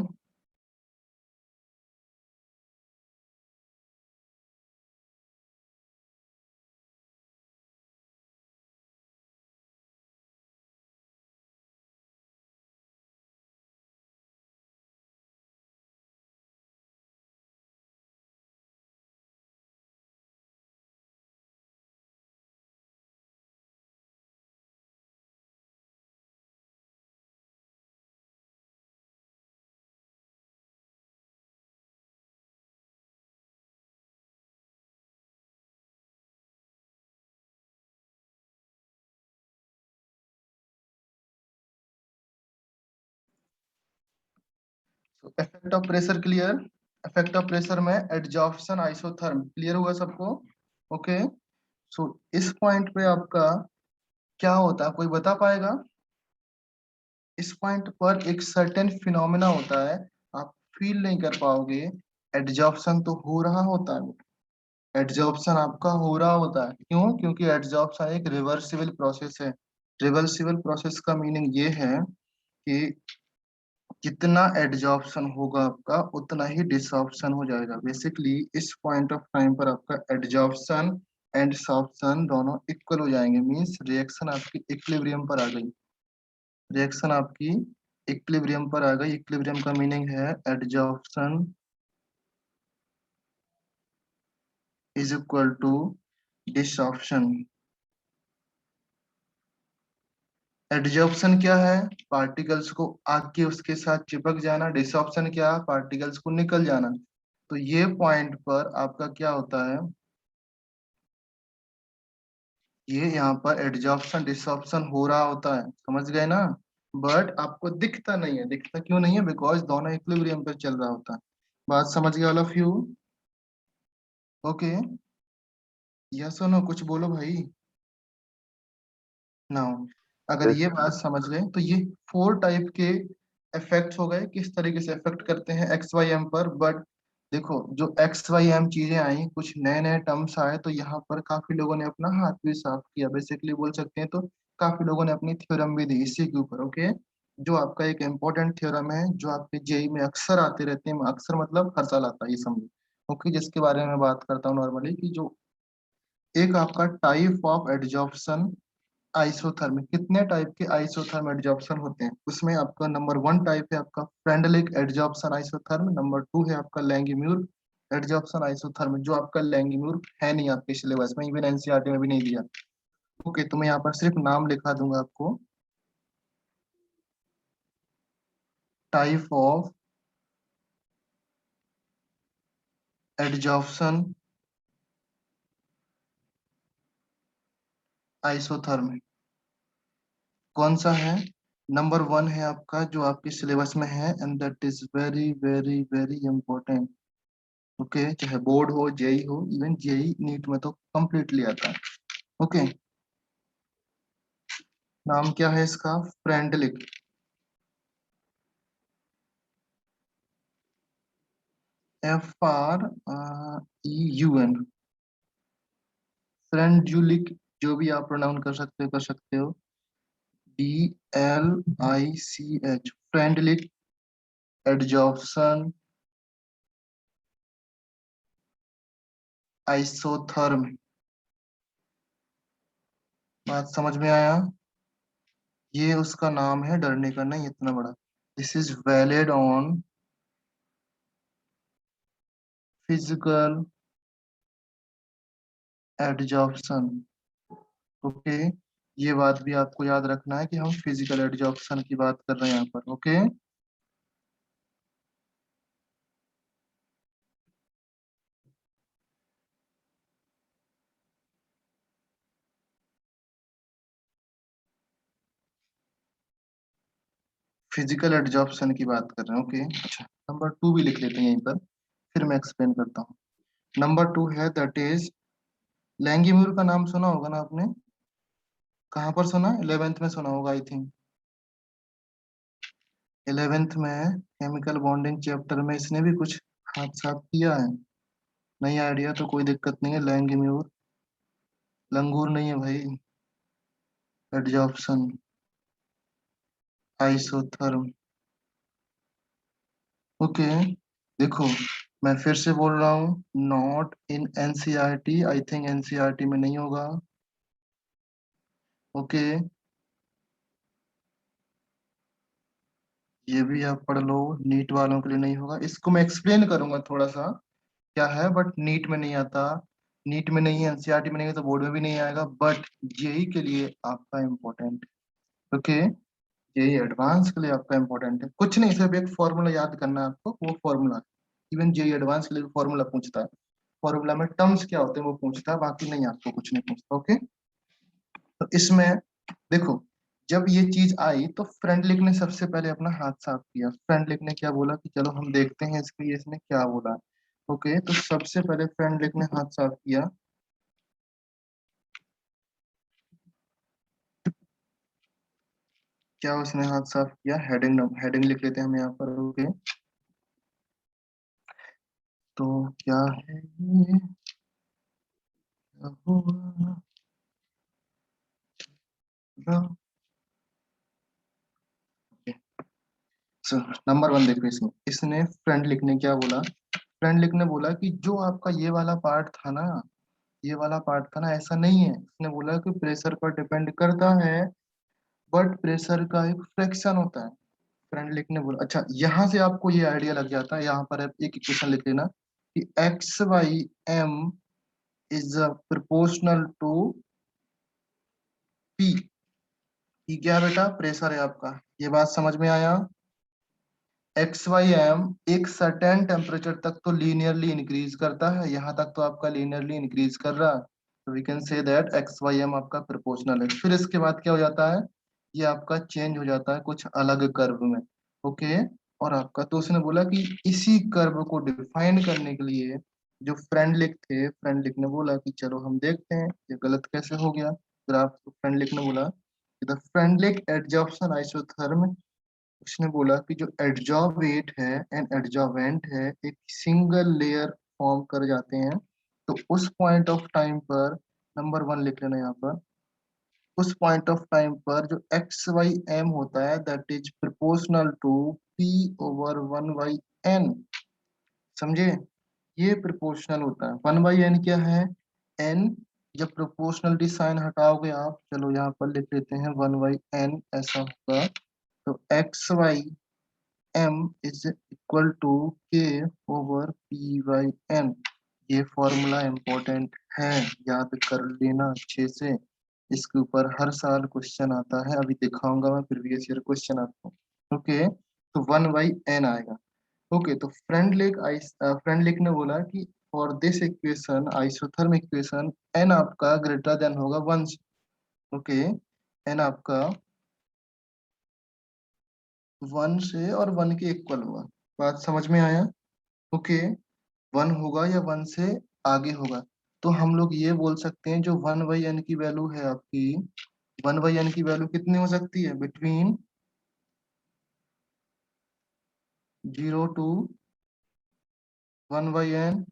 Effect of pressure clear. Effect of pressure में एडजॉर्प्शन आइसोथर्म क्लियर हुआ सबको? ओके। सो इस पॉइंट पे आपका क्या होता है, कोई बता पाएगा? इस पॉइंट पर एक सर्टेन फिनोमेना होता है, आप फील नहीं कर पाओगे। एडजॉर्प्शन तो हो रहा होता है, एडजॉर्प्शन आपका हो रहा होता है। क्यों? क्योंकि एडजॉर्प्शन एक रिवर्सिबल प्रोसेस है। रिवर्सिबल प्रोसेस का मीनिंग ये है कि जितना एडजॉर्प्शन होगा आपका उतना ही डिसॉर्प्शन हो जाएगा। बेसिकली इस पॉइंट ऑफ टाइम पर आपका एडजॉर्प्शन एंड सॉर्प्शन दोनों इक्वल हो जाएंगे, मींस रिएक्शन आपकी इक्विलिब्रियम पर आ गई। रिएक्शन आपकी इक्विलिब्रियम पर आ गई। इक्विलिब्रियम का मीनिंग है adsorption is equal to desorption. Adsorption क्या है? पार्टिकल्स को आके उसके साथ चिपक जाना। डिसॉर्प्शन क्या है? पार्टिकल्स को निकल जाना। तो ये पॉइंट पर आपका क्या होता है, ये यहाँ पर एडजॉर्प्शन डिसऑप्शन हो रहा होता है, समझ गए ना? बट आपको दिखता नहीं है। दिखता क्यों नहीं है? बिकॉज दोनों इक्विलिब्रियम पर चल रहा होता है। बात समझ गए all of you? Okay. Yes और नो कुछ बोलो भाई। नाउ अगर ये बात समझ गए तो ये फोर टाइप के इफेक्ट्स हो गए, किस तरीके से इफेक्ट करते हैं एक्स वाई एम पर। बट देखो, जो एक्स वाई एम चीजें आई, कुछ नए नए टर्म्स आए, तो यहाँ पर काफी लोगों ने अपना हाथ भी साफ किया, बेसिकली बोल सकते हैं। तो काफी लोगों ने अपनी थ्योरम भी दी इसी के ऊपर। ओके। जो आपका एक इम्पोर्टेंट थ्योरम है, जो आपके जेई में अक्सर आते रहते हैं, अक्सर मतलब हर साल आता है, ये समझो। ओके, जिसके बारे में मैं बात करता हूँ नॉर्मली, कि जो एक आपका टाइप ऑफ एडजॉर्प्शन आइसोथर्मिक, कितने टाइप के आइसोथर्म एडजॉर्प्शन होते हैं, उसमें आपका नंबर वन टाइप है आपका Freundlich adsorption isotherm. Number two है आपका लैंगम्यूर एडजॉर्प्शन आइसोथर्म, जो आपका लैंगम्यूर है नहीं आपके सिलेबस में, इवन एनसीईआरटी में भी नहीं दिया। ओके, तो मैं यहाँ पर सिर्फ नाम लिखा दूंगा आपको। टाइप ऑफ एडजॉर्प्शन आइसोथर्म कौन सा है? नंबर वन है आपका, जो आपके सिलेबस में है, and that is very very very important. Okay, चाहे बोर्ड हो, जेई हो, इवन जेई नीट में तो कंप्लीटली आता है। ओके। नाम क्या है इसका? फ्रेंडलिक। FREUN। फ्रेंडुलिक, जो भी आप प्रोनाउंस कर सकते हो। DLICH, Freundlich adsorption isotherm. बात समझ में आया? ये उसका नाम है, डरने का नहीं इतना बड़ा। This is valid on physical adsorption. Okay. ये बात भी आपको याद रखना है कि हम फिजिकल एडजॉर्प्शन की बात कर रहे हैं यहाँ पर। ओके। फिजिकल एडजॉर्प्शन की बात कर रहे हैं। ओके, अच्छा, नंबर टू भी लिख लेते हैं यहीं पर, फिर मैं एक्सप्लेन करता हूँ। नंबर टू है दैट इज लैंगम्यूर। का नाम सुना होगा ना आपने? कहाँ पर सुना? 11th में सुना होगा आई थिंक। 11th में केमिकल बॉन्डिंग चैप्टर में इसने भी कुछ हाथ साफ किया है। नहीं आइडिया तो कोई दिक्कत नहीं है। लैंगम्यूर, लंगूर नहीं है भाई। Adsorption isotherm. ओके। देखो, मैं फिर से बोल रहा हूँ, not in NCERT, I think NCERT में नहीं होगा। ओके, ये भी आप पढ़ लो, नीट वालों के लिए नहीं होगा। इसको मैं एक्सप्लेन करूंगा थोड़ा सा क्या है, बट नीट में नहीं आता। नीट में नहीं है, एनसीईआरटी में नहीं है, तो बोर्ड में भी नहीं आएगा। बट जेई के लिए आपका इम्पोर्टेंट। ओके, जेई एडवांस के लिए आपका इम्पोर्टेंट है। कुछ नहीं, सिर्फ एक फॉर्मूला याद करना है आपको, वो फॉर्मूला। इवन जेई एडवांस के लिए फॉर्मूला पूछता है। फॉर्मूला में टर्म्स क्या होते हैं वो पूछता है, बाकी नहीं, आपको कुछ नहीं पूछता। ओके। तो इसमें देखो, जब ये चीज आई तो फ्रेंडलिक ने सबसे पहले अपना हाथ साफ किया। फ्रेंडलिक ने क्या बोला कि चलो हम देखते हैं इसके लिए इसने क्या बोला। ओके, तो सबसे पहले फ्रेंडलिक ने हाथ साफ किया। क्या उसने हाथ साफ किया? हेडिंग हेडिंग लिख लेते हैं हम यहाँ पर। ओके, तो क्या है ये? क्या हुआ? नंबर वन देखो, इसमें इसने फ्रेंड लिखने क्या बोला? फ्रेंड लिखने बोला कि जो आपका ये वाला पार्ट था ना, ये वाला पार्ट था ना, ऐसा नहीं है। इसने बोला कि प्रेशर पर डिपेंड करता है, बट प्रेशर का एक फ्रैक्शन होता है। फ्रेंड लिखने बोला। अच्छा, यहाँ से आपको ये आइडिया लग जाता है। यहाँ पर आप एक इक्वेशन लिख लेना कि X Y M is proportional to P. P क्या है बेटा? प्रेशर है आपका। ये बात समझ में आया? एक्स वाई एम एक सर्टेन टेम्परेचर तक तो लीनियरली इंक्रीज करता है, यहाँ तक तो आपका लीनियरली इंक्रीज कर रहा है। तो we can say that X Y M आपका प्रोपोर्शनल है। फिर इसके बाद क्या हो जाता है? ये आपका चेंज हो जाता है कुछ अलग कर्व में। ओके, और आपका तो उसने बोला कि इसी कर्व को डिफाइन करने के लिए जो फ्रेंडलिक थे, फ्रेंडलिक ने बोला कि चलो हम देखते हैं ये गलत कैसे हो गया ग्राफ। तो फ्रेंडलिक ने बोला कि द फ्रेंडलिक एडजॉर्प्शन आइसोथर्म, उसने बोला कि जो एडजॉर्वेट है एंड एडजॉर्वेंट है एक सिंगल लेयर फॉर्म कर जाते हैं। तो उस पॉइंट ऑफ टाइम पर, नंबर वन लिख लेना यहाँ पर, उस पॉइंट ऑफ टाइम पर जो एक्स वाई एम होता है that is proportional to P over one by N. समझे? ये प्रोपोर्शनल होता है। वन बाई एन क्या है? एन। जब प्रोपोर्शनलिटी साइन हटाओगे आप, चलो यहाँ पर लिख लेते हैं वन बाई एन, ऐसा होगा। तो X Y M is equal to K over P by N. ये फॉर्मूला इम्पोर्टेंट है, याद कर लेना अच्छे से। इसके ऊपर हर साल क्वेश्चन आता है, अभी दिखाऊंगा मैं प्रीवियस ईयर क्वेश्चन आपको। ओके, तो वन बाई एन आएगा। ओके, तो फ्रेंड लेक ने बोला कि for this equation, isotherm equation, N आपका ग्रेटर देन होगा वन। ओके, एन आपका वन से और वन के इक्वल होगा। बात समझ में आया? ओके, वन होगा या वन से आगे होगा। तो हम लोग ये बोल सकते हैं जो वन बाई एन की वैल्यू है आपकी, वन बाई एन की वैल्यू कितनी हो सकती है? Between zero to one by N,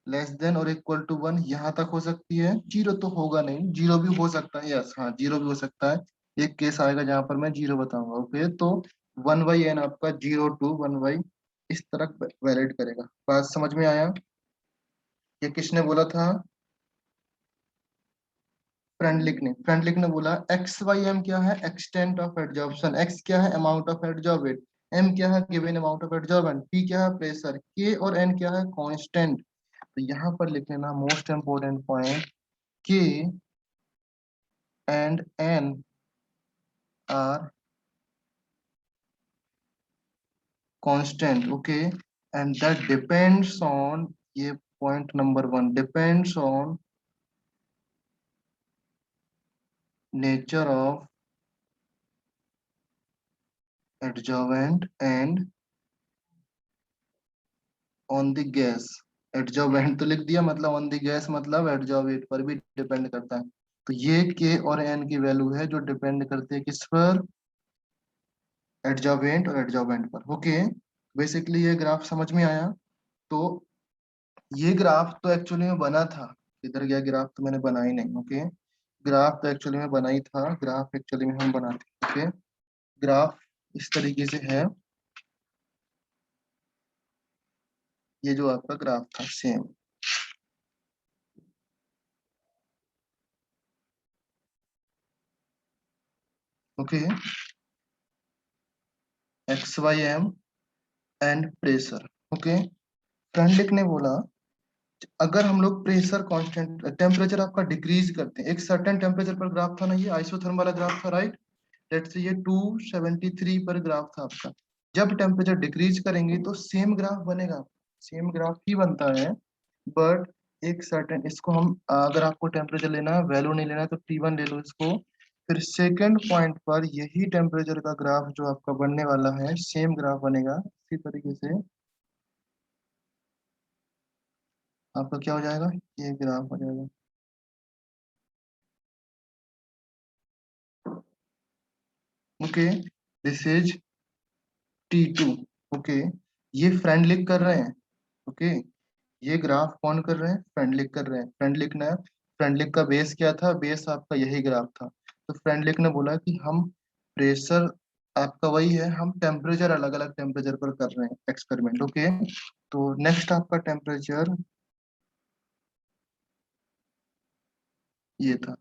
less than और इक्वल टू वन, यहाँ तक हो सकती है। जीरो तो होगा नहीं, जीरो भी हो सकता है। यस, हाँ, जीरो भी हो सकता है। एक केस आएगा जहां पर मैं जीरो बताऊंगा। ओके, तो वन बाई एन आपका जीरो टू वन बाई इस तरह वैलिड करेगा। बात समझ में आया? ये किसने बोला था? फ्रेंडलिक ने बोला एक्स वाई एम क्या है? Extent of adsorption. एक्स क्या है? Amount of adsorbate. एम क्या है? Given amount of adsorbent. P क्या है? प्रेशर। के और एन क्या है? कांस्टेंट। तो यहाँ पर लिख लेना most important point, K and N are constant. Okay, and that depends on, ये point number one, depends on nature of adsorbent and on the gas. Adsorbent तो लिख दिया, मतलब ऑन द गैस मतलब एडजॉर्बेट पर भी डिपेंड करता है। तो ये के और एन की वैल्यू है जो डिपेंड करते हैं किस पर? एडजॉर्बेंट और एडजॉर्बेंट पर। ओके, बेसिकली ये ग्राफ समझ में आया? तो ये ग्राफ तो एक्चुअली में बना था, इधर गया ग्राफ, तो मैंने बना ही नहीं। ओके, ग्राफ तो एक्चुअली में बना ही था, ग्राफ एक्चुअली में हम बनाते। ओके, ग्राफ इस तरीके से है, ये जो आपका ग्राफ था same. Okay, X Y M and pressure. Okay, Freundlich ने बोला अगर हम लोग प्रेशर कांस्टेंट, टेम्परेचर आपका डिक्रीज करते हैं, एक सर्टेन टेम्परेचर पर ग्राफ था ना, ये आइसोथर्म वाला ग्राफ था, राइट? लेट्स से ये 273 पर ग्राफ था आपका। जब टेम्परेचर डिक्रीज करेंगे तो सेम ग्राफ बनेगा, सेम ग्राफ ही बनता है। बट एक सर्टेन, इसको हम अगर आपको टेम्परेचर लेना है, वैल्यू नहीं लेना है, तो T1 ले लो इसको। फिर सेकंड पॉइंट पर यही टेम्परेचर का ग्राफ जो आपका बनने वाला है, सेम ग्राफ बनेगा इसी तरीके से। आपका क्या हो जाएगा, ये ग्राफ हो जाएगा। Okay, this is T2। Okay, ये फ्रेंड लिख कर रहे हैं। ओके, ये ग्राफ कौन कर रहे हैं, फ्रेंड लिख कर रहे हैं। फ्रेंड लिखना है, फ्रेंड लिख का बेस क्या था, बेस आपका यही ग्राफ था। तो फ्रेंड लिख ने बोला कि हम प्रेशर आपका वही है, हम टेम्परेचर अलग अलग टेम्परेचर पर कर रहे हैं एक्सपेरिमेंट। ओके, तो नेक्स्ट आपका टेम्परेचर ये था,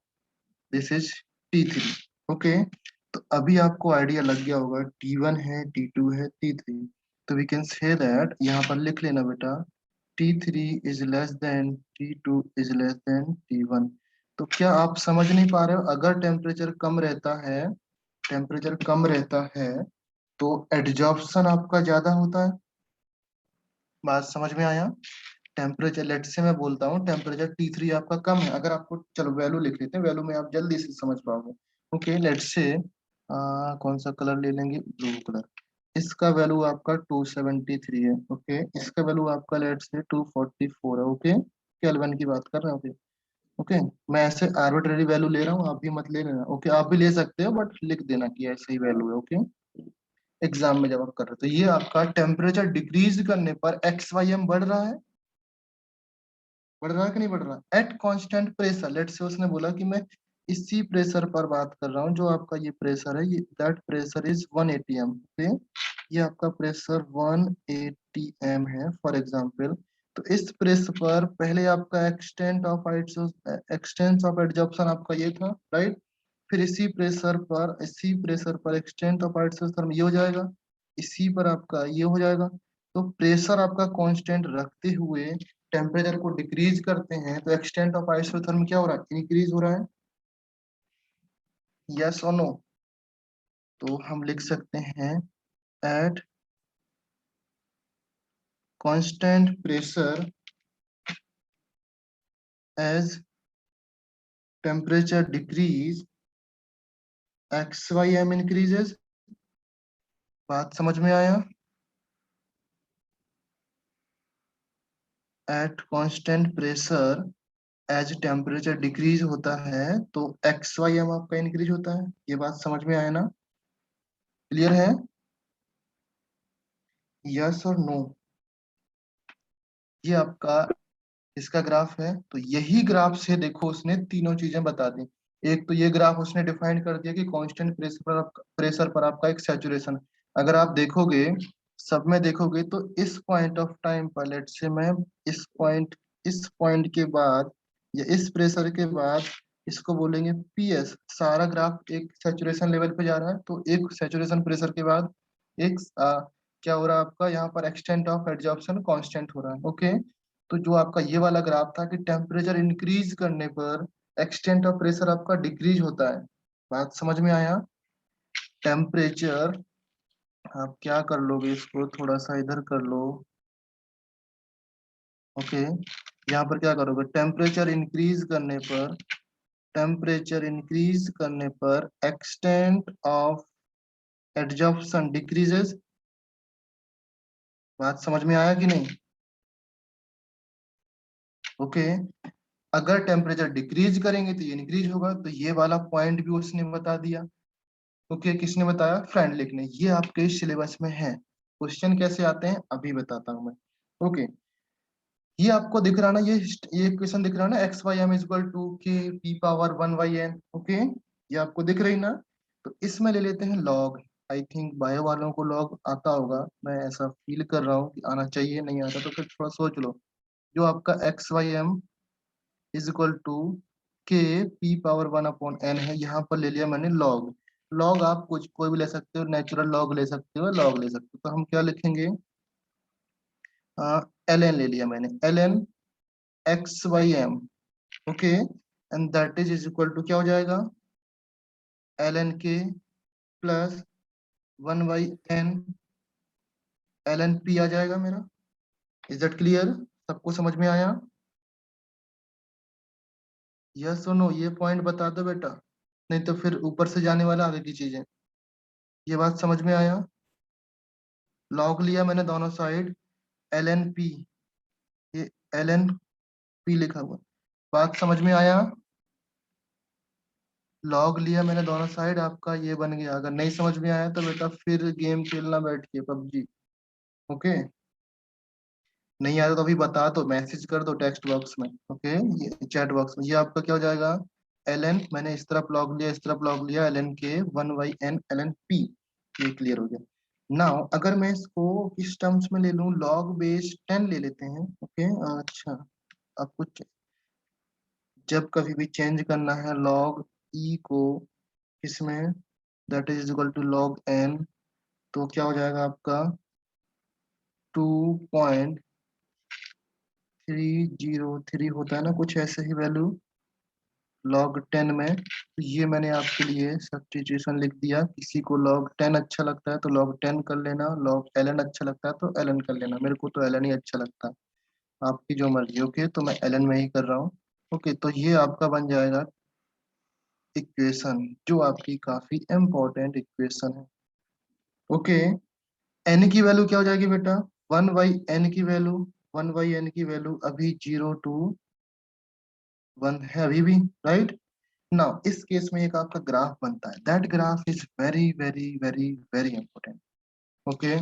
दिस इज T3। ओके, तो अभी आपको आइडिया लग गया होगा, T1 है, T2 है, T3। तो वी कैन से दैट, यहाँ पर लिख लेना बेटा, T3 is less than T2 is less than T1। तो क्या आप समझ नहीं पा रहे हो, अगर टेम्परेचर कम रहता है, टेम्परेचर कम रहता है तो एडजॉर्प्शन आपका ज्यादा होता है। बात समझ में आया। टेम्परेचर लेट से मैं बोलता हूँ, टेम्परेचर T3 आपका कम है, अगर आपको, चलो वैल्यू लिख लेते हैं, वैल्यू में आप जल्दी से समझ पाओगे। ओके, लेट से कौन सा कलर ले लेंगे, ब्लू कलर। इसका वैल्यू आपका 273 है। ओके, इसका वैल्यू आपका लेट से 244 है। ओके, केल्विन की बात कर रहे हैं। ओके, ओके, मैं ऐसे आर्बिट्रेरी वैल्यू ले रहा हूँ, आप भी मत ले लेना। ओके, आप भी ले सकते हो बट लिख देना कि ऐसे ही वैल्यू है। ओके, एग्जाम में जब आप कर रहे हो तो ये आपका टेम्परेचर डिक्रीज करने पर एक्स वाई एम बढ़ रहा है, बढ़ रहा है कि नहीं बढ़ रहा, एट कांस्टेंट प्रेशर। लेट से उसने बोला कि मैं इसी प्रेशर पर बात कर रहा हूँ, जो आपका ये प्रेशर है, ये that pressure is 180 M. Okay, ये आपका प्रेशर 180 एम है फॉर एग्जांपल। तो इस प्रेस पर पहले आपका एक्सटेंट ऑफ एडजॉर्प्शन आपका ये था, राइट। फिर इसी प्रेशर पर एक्सटेंट ऑफ एडजॉर्प्शन ये हो जाएगा, इसी पर आपका ये हो जाएगा। तो प्रेशर आपका कांस्टेंट रखते हुए टेम्परेचर को डिक्रीज करते हैं, तो एक्सटेंट ऑफ आइसोथर्म क्या हो रहा है, इंक्रीज हो रहा है। यस और नो। तो हम लिख सकते हैं at constant pressure as temperature decrease X Y M increases. बात समझ में आया। At constant pressure as temperature decrease होता है तो एक्स वाई एम आपका इंक्रीज होता है। ये बात समझ में आया ना, क्लियर है। यस और नो। ये आपका इसका ग्राफ है, तो यही ग्राफ से देखो उसने तीनों चीजें बता दी। एक तो ये ग्राफ उसने डिफाइन कर दिया कि कांस्टेंट प्रेशर पर आपका एक सैचुरेशन। अगर आप देखोगे, सब में देखोगे तो इस पॉइंट ऑफ टाइम पर, लेट से मैं इस पॉइंट के बाद या इस प्रेशर के बाद इसको बोलेंगे PS। सारा ग्राफ एक सैचुरेशन लेवल पे जा रहा है, तो एक सैचुरेशन प्रेशर के बाद एक क्या हो रहा है आपका, यहाँ पर एक्सटेंट ऑफ एडजॉर्प्शन कांस्टेंट हो रहा है। ओके, तो जो आपका ये वाला ग्राफ था कि टेम्परेचर इंक्रीज करने पर एक्सटेंट ऑफ प्रेशर आपका डिक्रीज होता है। बात समझ में आया। टेम्परेचर, आप क्या कर लोगे, इसको थोड़ा सा इधर कर लो। ओके, यहाँ पर क्या करोगे, टेम्परेचर इंक्रीज करने पर एक्सटेंट ऑफ एडजॉर्प्शन डिक्रीजेस। बात समझ में आया कि नहीं। ओके, अगर टेम्परेचर डिक्रीज करेंगे तो ये इंक्रीज होगा, तो ये वाला पॉइंट भी उसने बता दिया। ओके, किसने बताया, फ्रेंड लिखने। ये आपके सिलेबस में है। क्वेश्चन कैसे आते हैं अभी बताता हूं मैं। ओके, ये आपको दिख रहा ना, ये क्वेश्चन दिख रहा ना, X Y M equal to K P power 1/n। Okay, ये आपको दिख रही ना। तो इसमें ले लेते हैं लॉग। आई थिंक बायो वालों को लॉग आता होगा, मैं ऐसा फील कर रहा हूँ कि आना चाहिए, नहीं आता तो फिर थोड़ा सोच लो। जो आपका X Y M is equal to K P power 1/n है, यहाँ पर ले लिया मैंने लॉग। लॉग आप कुछ कोई भी ले सकते हो, नेचुरल लॉग ले सकते हो, लॉग ले सकते हो। तो हम क्या लिखेंगे, ln ले लिया मैंने, ln X Y M. Okay, and that is equal to क्या हो जाएगा, ln के प्लस 1/n ln p आ जाएगा मेरा। इज दैट क्लियर, सबको समझ में आया। यस सुनो, ये पॉइंट बता दो बेटा। नहीं तो फिर ऊपर से जाने वाला आगे की चीजें। ये बात समझ में आया? लॉग लिया मैंने दोनों साइड, एल एन पी, ये एल एन पी लिखा हुआ। बात समझ में आया? लॉग लिया मैंने दोनों साइड, आपका ये बन गया। अगर नहीं समझ में आया तो बेटा फिर गेम खेलना बैठ के पबजी। ओके, नहीं आता तो अभी बता दो, मैसेज कर दो टेक्स्ट बॉक्स में। ओके, ये चैट बॉक्स में। ये आपका क्या हो जाएगा, एल एन, मैंने इस तरफ लॉग लिया इस तरफ लॉग लिया, एल एन के 1/n ln p। ये क्लियर हो गया। नाउ अगर मैं इसको किस टर्म्स में ले लूं, लॉग बेस 10 ले लेते हैं। ओके, अच्छा, अब कुछ जब कभी भी चेंज करना है लॉग ई को इसमें, that is equal to log N, तो क्या हो जाएगा आपका 2.303 होता है ना, कुछ ऐसे ही वैल्यू लॉग 10 में। तो ये मैंने आपके लिए सब्स्टिट्यूशन लिख दिया। किसी को लॉग 10 अच्छा लगता है तो लॉग 10 कर लेना, लॉग एलन अच्छा लगता है तो एलन कर लेना। मेरे को तो एलन ही अच्छा लगता है, आपकी जो मर्जी। ओके, तो मैं एलन में ही कर रहा हूँ। ओके, तो ये आपका बन जाएगा इक्वेशन, जो आपकी काफी इंपॉर्टेंट इक्वेशन है। ओके, एन की वैल्यू क्या हो जाएगी बेटा, 1/n की वैल्यू, 1/n की वैल्यू अभी 0 to 1 है अभी भी, राइट। नाउ इस केस में एक आपका ग्राफ बनता है, that graph is very very very very important. Okay,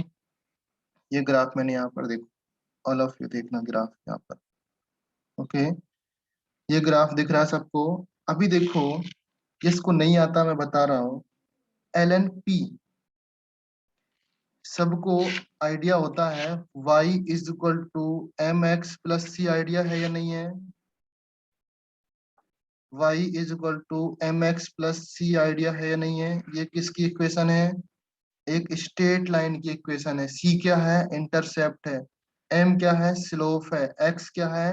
ये ग्राफ मैंने यहाँ पर देखो, ऑल ऑफ यू देखना ग्राफ यहाँ पर। ओके, ये ग्राफ दिख रहा है सबको? अभी देखो, जिसको नहीं आता मैं बता रहा हूँ, एल एन पी सबको आइडिया होता है, y is equal to M X plus C, idea है या नहीं है? y is equal to M X plus C, idea है या नहीं है? ये किसकी इक्वेशन है? एक स्ट्रेट लाइन की इक्वेशन है। c क्या है, इंटरसेप्ट है। m क्या है, स्लोप है। x क्या है,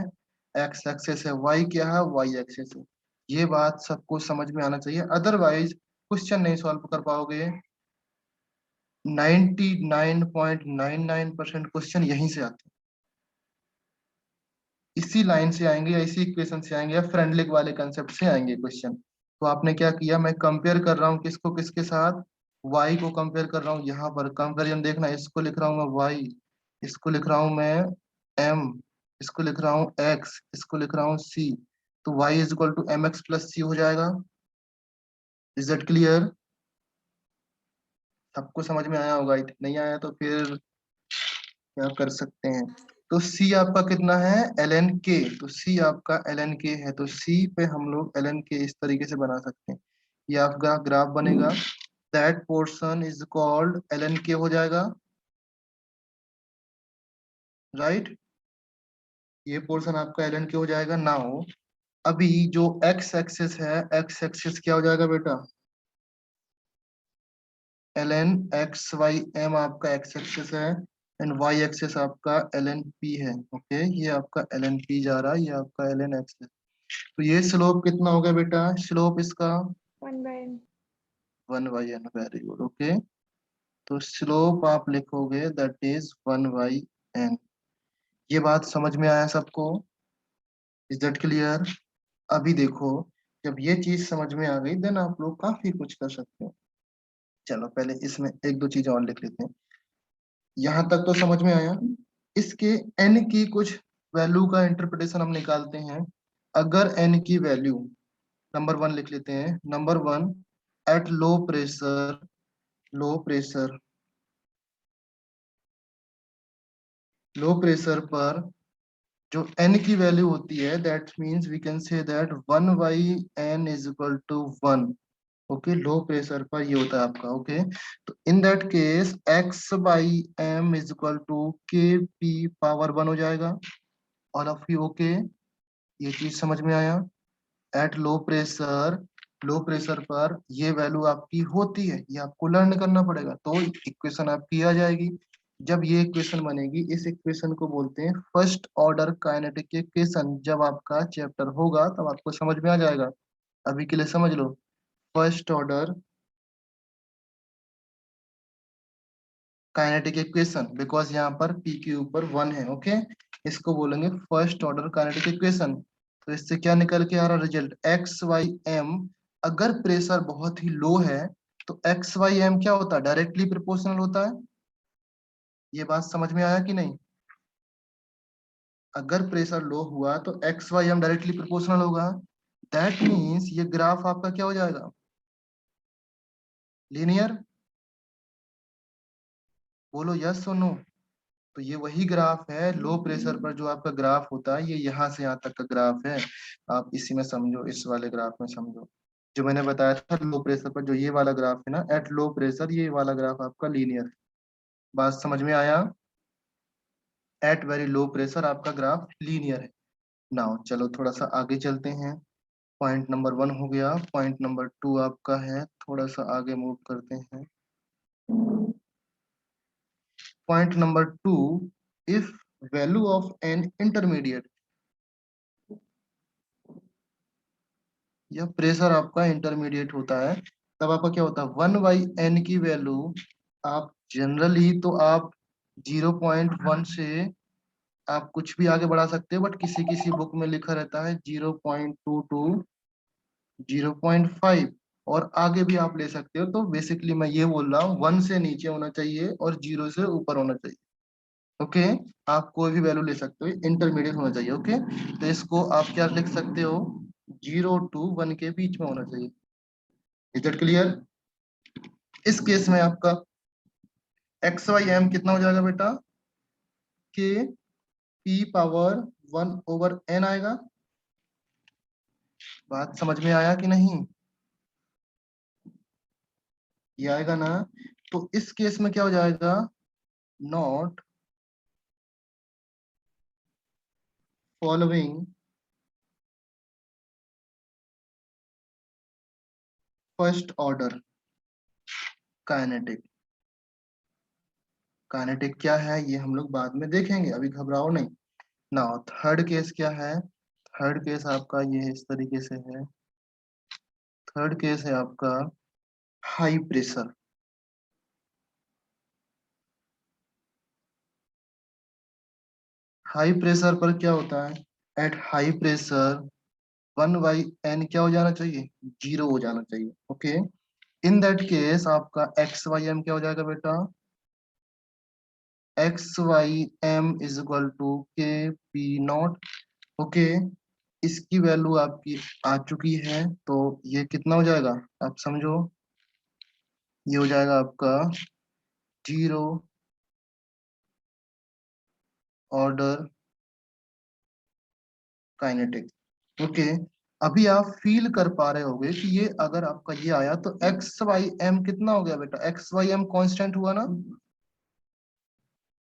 x एक्सेस है। y क्या है, y एक्सेस है। ये बात सबको समझ में आना चाहिए, अदरवाइज क्वेश्चन नहीं सॉल्व कर पाओगे। 99.99% क्वेश्चन यहीं से आते हैं, इसी लाइन से आएंगे या इसी इक्वेशन से आएंगे या फ्रेंडलिक वाले कंसेप्ट से आएंगे क्वेश्चन। तो आपने क्या किया, मैं कंपेयर कर रहा हूँ किसको किसके साथ, y को कंपेयर कर रहा हूँ। यहाँ पर कंपेरिजन देखना, इसको लिख रहा हूँ मैं y, इसको लिख रहा हूँ मैं m, इसको लिख रहा हूँ x, इसको लिख रहा हूँ c। तो y is equal to M X plus C हो जाएगा। Is that clear? सबको समझ में आया होगा, नहीं आया तो फिर क्या कर सकते हैं। तो C आपका कितना है, एल एन के, तो C आपका एल एन के है, तो C पे हम लोग एल एन के इस तरीके से बना सकते हैं। ये आपका ग्राफ बनेगा, that portion is called L N K हो जाएगा, राइट। ये पोर्शन आपका एल एन के हो जाएगा। नाउ अभी जो x एक्सिस है, x एक्सिस क्या हो जाएगा बेटा, L N X Y M आपका x एक्सिस है, एंड y एक्सिस आपका एल एन पी है। ओके, ये आपका एल एन पी जा रहा है, ये आपका एल एन एक्स। तो ये स्लोप कितना हो गया बेटा, स्लोप इसका 1/n। 1/n, very good. Okay, तो स्लोप आप लिखोगे दैट इज 1/n। ये बात समझ में आया सबको? Is that clear? अभी देखो, जब ये चीज समझ में आ गई देन आप लोग काफी कुछ कर सकते हो। चलो पहले इसमें एक दो चीजें और लिख लेते हैं। यहाँ तक तो समझ में आया। इसके n की कुछ वैल्यू का इंटरप्रिटेशन हम निकालते हैं। अगर n की वैल्यू, नंबर 1 लिख लेते हैं, number 1, at low pressure, low pressure, low pressure पर जो n की वैल्यू होती है, that means we can say that 1/n is equal to 1। Okay, low pressure पर ये होता है आपका। ओके, तो in that case x/m is equal to k p⁻1 हो जाएगा। ऑल ऑफ यू ओके, ये चीज समझ में आया? Eight low pressure, low pressure पर ये वैल्यू आपकी होती है, ये आपको लर्न करना पड़ेगा, तो इक्वेशन आपकी आ जाएगी। जब ये इक्वेशन बनेगी, इस इक्वेशन को बोलते हैं फर्स्ट ऑर्डर काइनेटिक इक्वेशन। जब आपका चैप्टर होगा तब आपको समझ में आ जाएगा, अभी के लिए समझ लो। First order kinetic equation, because यहाँ पर p के ऊपर 1 है। ओके, इसको बोलेंगे फर्स्ट ऑर्डर काइनेटिक इक्वेशन। तो इससे क्या निकल के आ रहा रिजल्ट, x y m अगर प्रेशर बहुत ही लो है तो एक्स वाई एम क्या होता है, डायरेक्टली प्रोपोर्शनल होता है। ये बात समझ में आया कि नहीं? अगर प्रेशर लो हुआ तो X Y M directly proportional होगा। दैट मीन्स ये ग्राफ आपका क्या हो जाएगा, लीनियर। बोलो यस और नो। तो ये वही ग्राफ है, लो प्रेशर पर जो आपका ग्राफ होता है, ये यहाँ से यहाँ तक का ग्राफ है। आप इसी में समझो, इस वाले ग्राफ में समझो। जो मैंने बताया था लो प्रेशर पर जो ये वाला ग्राफ है ना, एट लो प्रेशर, ये वाला ग्राफ आपका लीनियर है। बात समझ में आया? एट वेरी लो प्रेशर आपका ग्राफ लीनियर है। नाउ चलो थोड़ा सा आगे चलते हैं। पॉइंट नंबर 1 हो गया, पॉइंट नंबर 2 आपका है, थोड़ा सा आगे मूव करते हैं। Point number 2, if value of an intermediate, या प्रेशर आपका इंटरमीडिएट होता है, तब आपका क्या होता है, 1/n की वैल्यू आप जनरली तो आप 0.1 से आप कुछ भी आगे बढ़ा सकते हो, बट किसी किसी बुक में लिखा रहता है 0.2 टू 0.5, और आगे भी आप ले सकते हो। तो बेसिकली मैं ये बोल रहा हूँ 1 से नीचे होना चाहिए और 0 से ऊपर होना चाहिए। ओके, आप कोई भी वैल्यू ले सकते हो, इंटरमीडिएट होना चाहिए। ओके, तो इसको आप क्या लिख सकते हो, 0 to 1 के बीच में होना चाहिए। Is that clear? इस केस में आपका एक्स वाई एम कितना हो जाएगा बेटा, के पी पावर 1/n आएगा। बात समझ में आया कि नहीं? ये आएगा ना। तो इस केस में क्या हो जाएगा, not following first order kinetic. Kinetic क्या है ये हम लोग बाद में देखेंगे, अभी घबराओ नहीं। ना, थर्ड केस क्या है, थर्ड केस आपका ये इस तरीके से है। थर्ड केस है आपका हाई प्रेशर। हाई प्रेशर पर क्या होता है, एट हाई प्रेशर 1/n क्या हो जाना चाहिए, 0 हो जाना चाहिए। ओके, इन दैट केस आपका एक्स वाई एम क्या हो जाएगा बेटा, X Y M is equal to K P not. Okay, इसकी वैल्यू आपकी आ चुकी है, तो ये कितना हो जाएगा, आप समझो, ये हो जाएगा आपका 0 ऑर्डर काइनेटिक। ओके, अभी आप फील कर पा रहे होगे कि ये अगर आपका ये आया तो एक्स वाई एम कितना हो गया बेटा, एक्स वाई एम कॉन्स्टेंट हुआ ना,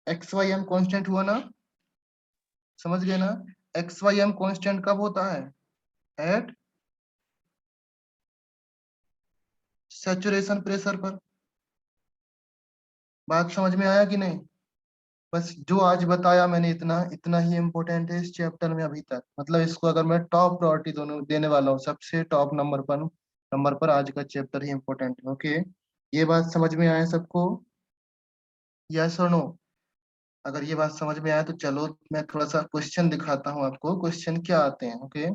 एक्स वाई एम कॉन्स्टेंट हुआ ना, समझ गए ना? एक्स वाई एम कॉन्स्टेंट कब होता है, एट सैचुरेशन प्रेशर पर। बात समझ में आया कि नहीं? बस जो आज बताया मैंने, इतना इतना ही इम्पोर्टेंट है इस चैप्टर में अभी तक। मतलब इसको अगर मैं टॉप प्रायोरिटी दोनों देने वाला हूँ, सबसे टॉप नंबर पर आज का चैप्टर ही इम्पोर्टेंट है। ओके, ये बात समझ में आया सबको, यस और नो? अगर ये बात समझ में आया तो चलो मैं थोड़ा सा क्वेश्चन दिखाता हूँ आपको, क्वेश्चन क्या आते हैं। ओके,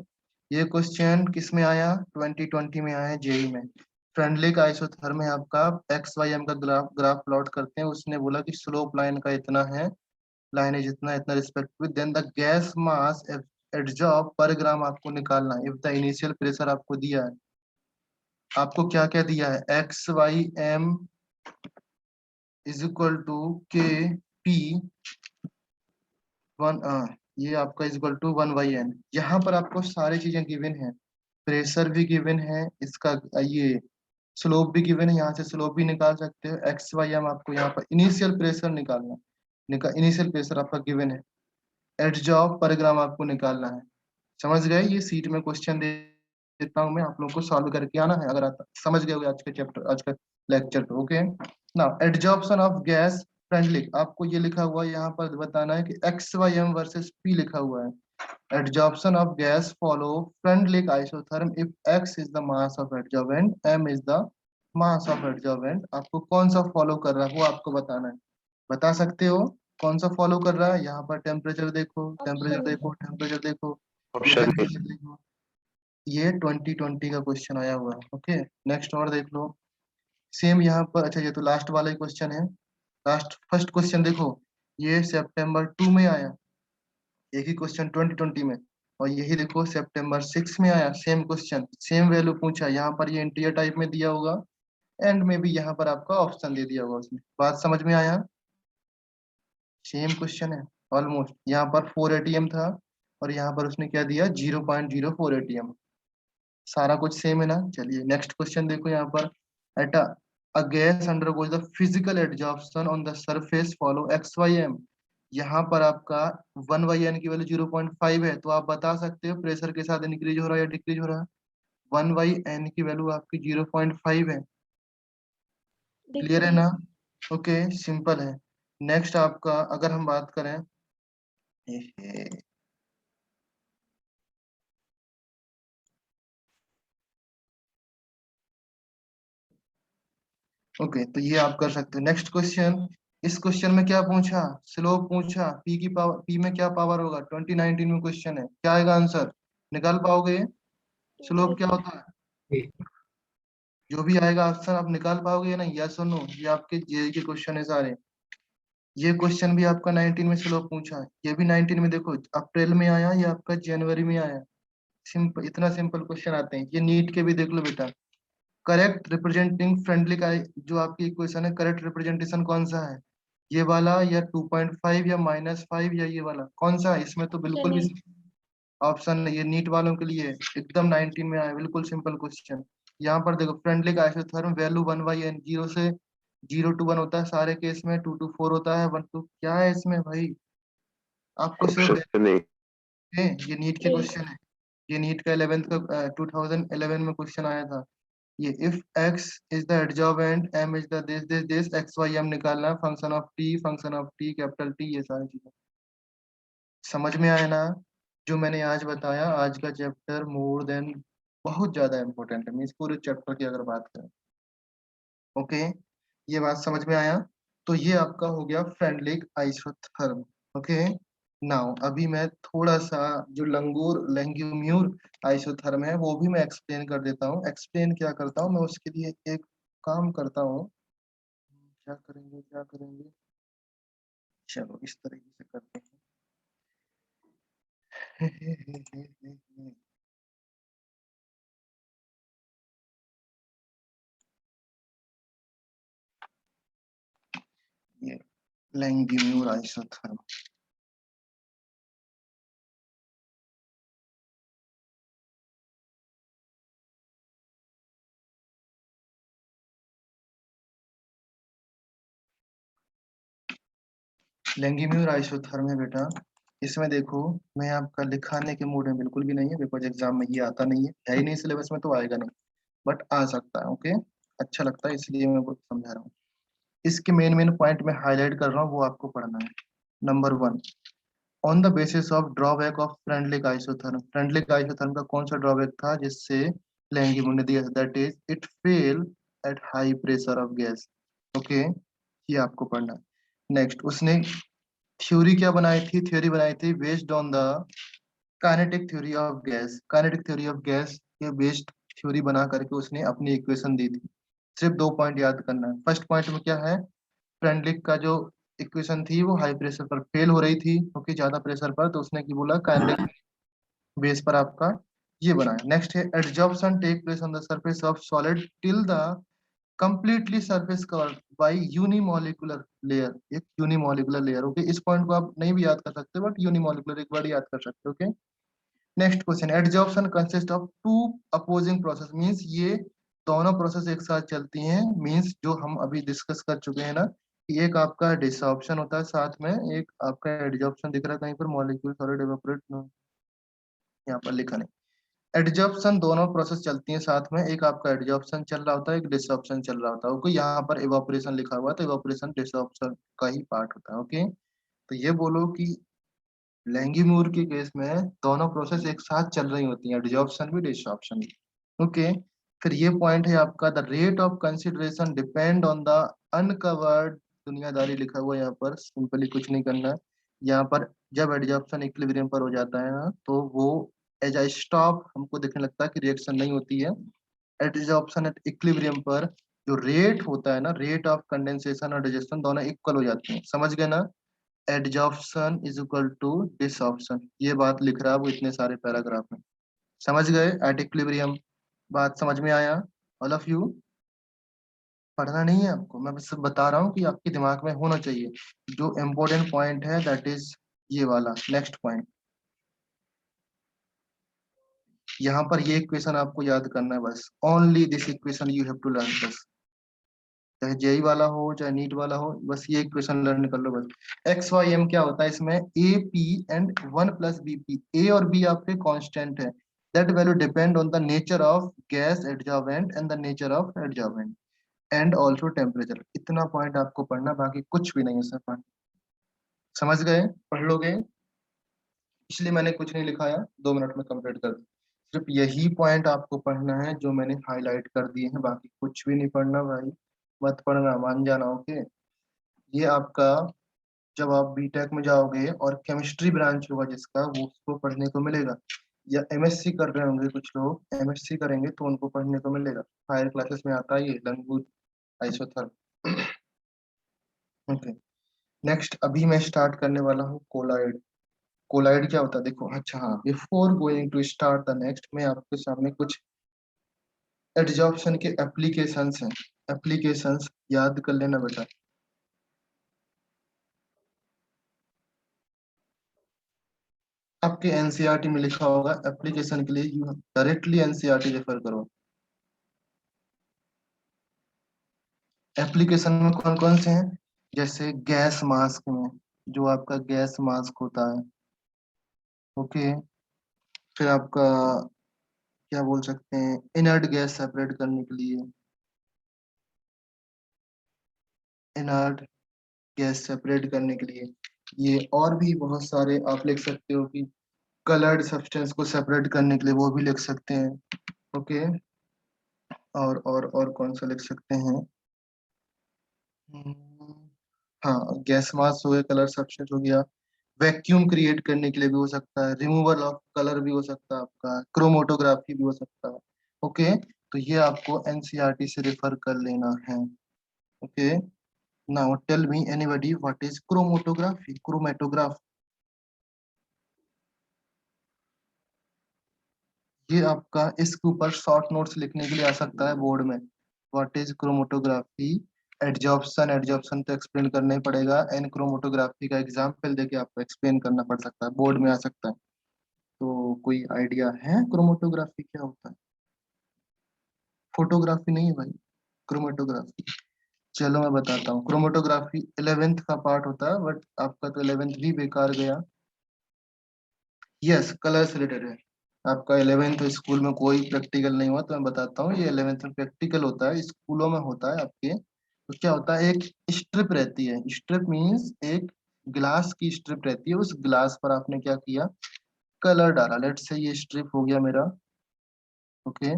ये क्वेश्चन किस में आया, 2020 में आया, जेई में। फ्रेंडली का आइसोथर्म है आपका, एक्स वाई एम का ग्राफ ग्राफ प्लॉट करते हैं, उसने बोला कि स्लोप लाइन का इतना है, लाइन है जितना इतना respective, then the gas mass absorb per gram आपको निकालना है। इफ द इनिशियल प्रेशर आपको दिया है, आपको क्या क्या दिया है, X Y M is equal to K P one, ये आपका इज इक्वल टू 1/n। यहाँ पर आपको सारी चीजें गिवन है, प्रेशर भी गिवन है, इसका ये स्लोप भी गिवन है, यहाँ से स्लोप भी निकाल सकते हो। एक्स वाई एम आपको यहाँ पर इनिशियल प्रेशर निकालना, इनिशियल प्रेशर आपका गिवन है, एब्जॉर्ब पर ग्राम आपको निकालना है। समझ गए? ये सीट में क्वेश्चन दे देता हूँ मैं, आप लोगों को सॉल्व करके आना है, अगर आप समझ गए होगे आज के चैप्टर, आज का लेक्चर को। ओके, ना एड्जॉर्प्शन ऑफ गैस फ्रेंडली, आपको ये लिखा हुआ है यहाँ पर बताना है कि X Y M versus P लिखा हुआ है। Adsorption of gas follow Freundlich isotherm if X is the mass of adsorbent, M is the mass of adsorbent. आपको कौन सा फॉलो कर रहा है वो आपको बताना है। बता सकते हो कौन सा फॉलो कर रहा है? यहाँ पर टेम्परेचर देखो, टेम्परेचर देखो, टेम्परेचर देखो, ऑप्शन प्रेशर ए। देखो। ये 2020 का क्वेश्चन आया हुआ है। ओके, नेक्स्ट और देख लो। सेम यहाँ पर, अच्छा ये तो लास्ट वाला ही क्वेश्चन है। लास्ट फर्स्ट क्वेश्चन देखो, ये सितंबर 2 में आया, एक ही क्वेश्चन 2020 में। और यही देखो सितंबर 6 में आया, सेम क्वेश्चन, सेम वैल्यू पूछा। यहाँ पर ये इंटीजर टाइप में दिया होगा, एंड में भी यहाँ पर आपका ऑप्शन दे दिया होगा उसमें। बात समझ में आया? सेम क्वेश्चन है ऑलमोस्ट। यहाँ पर 4 एटीएम था, और यहाँ पर उसने क्या दिया, 0.04 एटीएम। सारा कुछ सेम है ना। चलिए नेक्स्ट क्वेश्चन देखो यहाँ पर। At a gas undergoes the physical adsorption on the surface follow X Y M. यहाँ पर आपका 1/n की वैल्यू 0.5 है, तो आप बता सकते हो प्रेशर के साथ इंक्रीज हो रहा है या डिक्रीज हो रहा है। 1/n की वैल्यू आपकी 0.5 है। क्लियर है ना? डिक्रीज। ओके, सिंपल है। नेक्स्ट आपका अगर हम बात करें, ओके तो ये आप कर सकते हो। नेक्स्ट क्वेश्चन, इस क्वेश्चन में क्या पूछा, स्लोप पूछा। पी की पावर, पी में क्या पावर होगा, 2019 में क्वेश्चन है, क्या आएगा आंसर, निकाल पाओगे? स्लोप क्या 230। होता है? जो भी आएगा ऑप्शन आप निकाल पाओगे या नहीं, यस और नो? ये आपके जेई के क्वेश्चन है सारे। ये क्वेश्चन भी आपका 19 में स्लोप पूछा है, ये भी 19 में देखो अप्रैल में आया, ये आपका जनवरी में आया। सिंपल, इतना सिंपल क्वेश्चन आते हैं। ये नीट के भी देख लो बेटा। करेक्ट रिप्रेजेंटिंग फ्रेंडली का जो आपकी इक्वेशन है, करेक्ट रिप्रेजेंटेशन कौन सा है, ये वाला या 2.5 या -5 या ये वाला, कौन सा है? इसमें तो बिल्कुल भी नहीं। ऑप्शन नहीं, ये नीट वालों के लिए एकदम 19 में आया, बिल्कुल सिंपल क्वेश्चन। यहाँ पर देखो फ्रेंडली का आइसोथर्म वैल्यू 1/n, 0 से 1 होता है सारे केस में, 2 to 4 होता है, 1 to क्या है इसमें भाई, आपको सिर्फ ऑप्शन नहीं। ये नीट के नहीं। क्वेश्चन है। ये नीट का 11th का 2011 में क्वेश्चन आया था। ये if x is the adsorbent, m is the this x y m निकालना है, function of t capital T, ये सारी चीजें समझ में आया ना? जो मैंने आज बताया, आज का चैप्टर मोर देन बहुत ज्यादा इंपॉर्टेंट है, मीन्स पूरे चैप्टर की अगर बात करें। ओके, ये बात समझ में आया? तो ये आपका हो गया फ्रेंडलिक आइसोथर्म। ओके, नाउ अभी मैं थोड़ा सा जो लंगूर लैंग्यूम्यूर आइसोथर्म है वो भी मैं एक्सप्लेन कर देता हूँ। एक्सप्लेन क्या करता हूँ मैं, उसके लिए एक काम करता हूँ। क्या करेंगे, क्या करेंगे, चलो इस तरीके से करते हैं। ये लैंग्यूम्यूर आइसोथर्म, लैंग्यूम्यूर आइसोथर्म है बेटा। इसमें देखो, मैं आपका लिखाने के मूड में बिल्कुल भी नहीं है, बिकॉज एग्जाम में ये आता नहीं है ही नहीं, सिलेबस में तो आएगा नहीं, बट आ सकता है। ओके, अच्छा लगता है इसलिए मैं वो समझा रहा हूँ। इसके मेन मेन पॉइंट में हाईलाइट कर रहा हूँ, वो आपको पढ़ना है। Number 1, on the basis of drawback of Freundlich isotherm. Freundlich isotherm का कौन सा ड्रॉबैक था जिससे लैंग्यूम्यूर ने दिया, that is it fail at high pressure of gas. Okay, ये आपको पढ़ना है। नेक्स्ट, उसने थ्योरी क्या बनाई थी, थ्योरी बनाई थी based on the kinetic theory of gas. Kinetic theory of gas के बेस्ड थ्योरी बना करके उसने अपनी इक्वेशन दी थी। सिर्फ 2 पॉइंट याद करना है। फर्स्ट पॉइंट में क्या है, फ्रेंडलिक का जो इक्वेशन थी वो हाई प्रेशर पर फेल हो रही थी, क्योंकि ज्यादा प्रेशर पर, तो उसने की बोला काइनेटिक बेस पर आपका ये बना है। नेक्स्ट है adsorption take place on the surface of solid till the completely surface covered by unimolecular layer. एक यूनिमोलिकुलर लेयर। ओके, इस पॉइंट को आप नहीं भी याद कर सकते, बट यूनिमोलिकुलर एक बार याद कर सकते हो। Okay, next question, adsorption consist of to opposing process, means ये दोनों प्रोसेस एक साथ चलती हैं। मींस जो हम अभी डिस्कस कर चुके हैं ना, कि एक आपका डिसॉर्प्शन होता है, साथ में एक आपका एडजॉर्प्शन दिख रहा है कहीं पर, मॉलिक्यूल सॉलिड इवेपोरेट, यहाँ पर लिखा नहीं। एडजॉर्प्शन दोनों प्रोसेस चलती हैं साथ में, एक आपका एडजॉर्प्शन चल रहा होता है, एक डिसऑप्शन चल रहा होता है। ओके, यहाँ पर इवापोरेशन लिखा हुआ है, तो इवापोरेशन डिसऑप्शन का ही पार्ट होता है। ओके, तो ये बोलो कि लैंगीमूर के केस में दोनों प्रोसेस एक साथ चल रही होती हैं, एडजॉर्प्शन भी डिसऑप्शन भी। ओके, फिर ये पॉइंट है आपका, the rate of consideration depend on the uncovered. दुनियादारी लिखा हुआ है यहाँ पर, सिंपली कुछ नहीं करना है। यहाँ पर जब एडजॉर्प्शन इक्विलिब्रियम पर हो जाता है ना, तो वो एज आई स्टॉप हमको देखने लगता है कि रिएक्शन नहीं होती है। एडजॉर्प्शन एट इक्विलिब्रियम पर जो रेट होता है ना, रेट ऑफ कंडेंसेशन और डाइजेशन दोनों इक्वल हो जाते हैं, समझ गए ना। एडजॉर्प्शन इज इक्वल टू डिसऑर्प्शन, ये बात लिख रहा है वो इतने सारे पैराग्राफ में, समझ गए एट इक्विलिब्रियम। बात समझ में आया ऑल ऑफ यू? पढ़ना नहीं है आपको, मैं बस बता रहा हूँ कि आपके दिमाग में होना चाहिए। जो इम्पोर्टेंट पॉइंट है दैट इज ये वाला नेक्स्ट पॉइंट। यहाँ पर ये इक्वेशन आपको याद करना है बस, only this equation you have to learn बस। चाहे जेई वाला हो चाहे नीट वाला हो, बस ये इक्वेशन लर्न कर लो बस। एक्स वाई एम क्या होता है इसमें, A P and one plus B P, A और बी आपके कांस्टेंट है। That value depend on the nature of gas adsorbent and the nature of adsorbent and also temperature. इतना पॉइंट आपको पढ़ना, बाकी कुछ भी नहीं है सर। समझ गए, पढ़ लोगे, इसलिए मैंने कुछ नहीं लिखाया, 2 मिनट में कंप्लीट कर दूं। सिर्फ यही पॉइंट आपको पढ़ना है जो मैंने हाईलाइट कर दिए हैं, बाकी कुछ भी नहीं पढ़ना भाई। मत पढ़ना, मान जाना, ओके। ये आपका जब आप बीटेक में जाओगे और केमिस्ट्री ब्रांच होगा जिसका, वो उसको पढ़ने को मिलेगा। या एमएससी कर रहे होंगे कुछ लोग, एमएससी करेंगे तो उनको पढ़ने को मिलेगा। हायर क्लासेस में आता है ये लंगूर आइसोथर्म। ओके, नेक्स्ट अभी मैं स्टार्ट करने वाला हूँ कोलाइड। कोलाइड क्या होता है देखो, अच्छा हाँ, before going to start the next, मैं आपके सामने कुछ एडजॉर्प्शन के एप्लीकेशंस हैं, एप्लीकेशंस याद कर लेना बेटा। आपके एनसीईआरटी में लिखा होगा एप्लीकेशन के लिए यू डायरेक्टली एनसीईआरटी रेफर करो। एप्लीकेशन में कौन कौन से हैं, जैसे गैस मास्क में, जो आपका गैस मास्क होता है, ओके। फिर आपका क्या बोल सकते हैं, इनर्ट गैस सेपरेट करने के लिए, इनर्ट गैस सेपरेट करने के लिए। ये और भी बहुत सारे आप लिख सकते हो कि कलर्ड सब्सटेंस को सेपरेट करने के लिए, वो भी लिख सकते हैं, ओके। और कौन सा लिख सकते हैं, हम्म, हाँ गैस मास्क हो गया, कलर सब्सटेंस हो गया, वैक्यूम क्रिएट करने के लिए भी हो सकता है, रिमूवल ऑफ कलर भी हो सकता है आपका, क्रोमोटोग्राफी भी हो सकता है, ओके। तो ये आपको एनसीईआरटी से रेफर कर लेना है, okay. Now tell me anybody what is chromatography, chromatograph. ये आपका इसके ऊपर शॉर्ट नोट्स लिखने के लिए आ सकता है बोर्ड में। What is chromatography, adsorption, adsorption तो एक्सप्लेन करना ही पड़ेगा, एंड क्रोमोटोग्राफी का एग्जाम्पल देके आपको एक्सप्लेन करना पड़ सकता है, बोर्ड में आ सकता है। तो कोई आइडिया है क्रोमोटोग्राफी क्या होता है? फोटोग्राफी नहीं है भाई, क्रोमोटोग्राफी। चलो मैं बताता हूँ, क्रोमोटोग्राफी 11th का पार्ट होता है, बट आपका तो 11th भी बेकार गया। यस, कलर से रिलेटेड है। आपका 11th स्कूल में कोई प्रैक्टिकल नहीं हुआ, तो मैं बताता हूँ, ये 11th में प्रैक्टिकल होता है, स्कूलों में होता है आपके। तो क्या होता है, एक स्ट्रिप रहती है, स्ट्रिप मींस एक ग्लास की स्ट्रिप रहती है, उस ग्लास पर आपने क्या किया, कलर डाला। लेट से ये स्ट्रिप हो गया मेरा, ओके।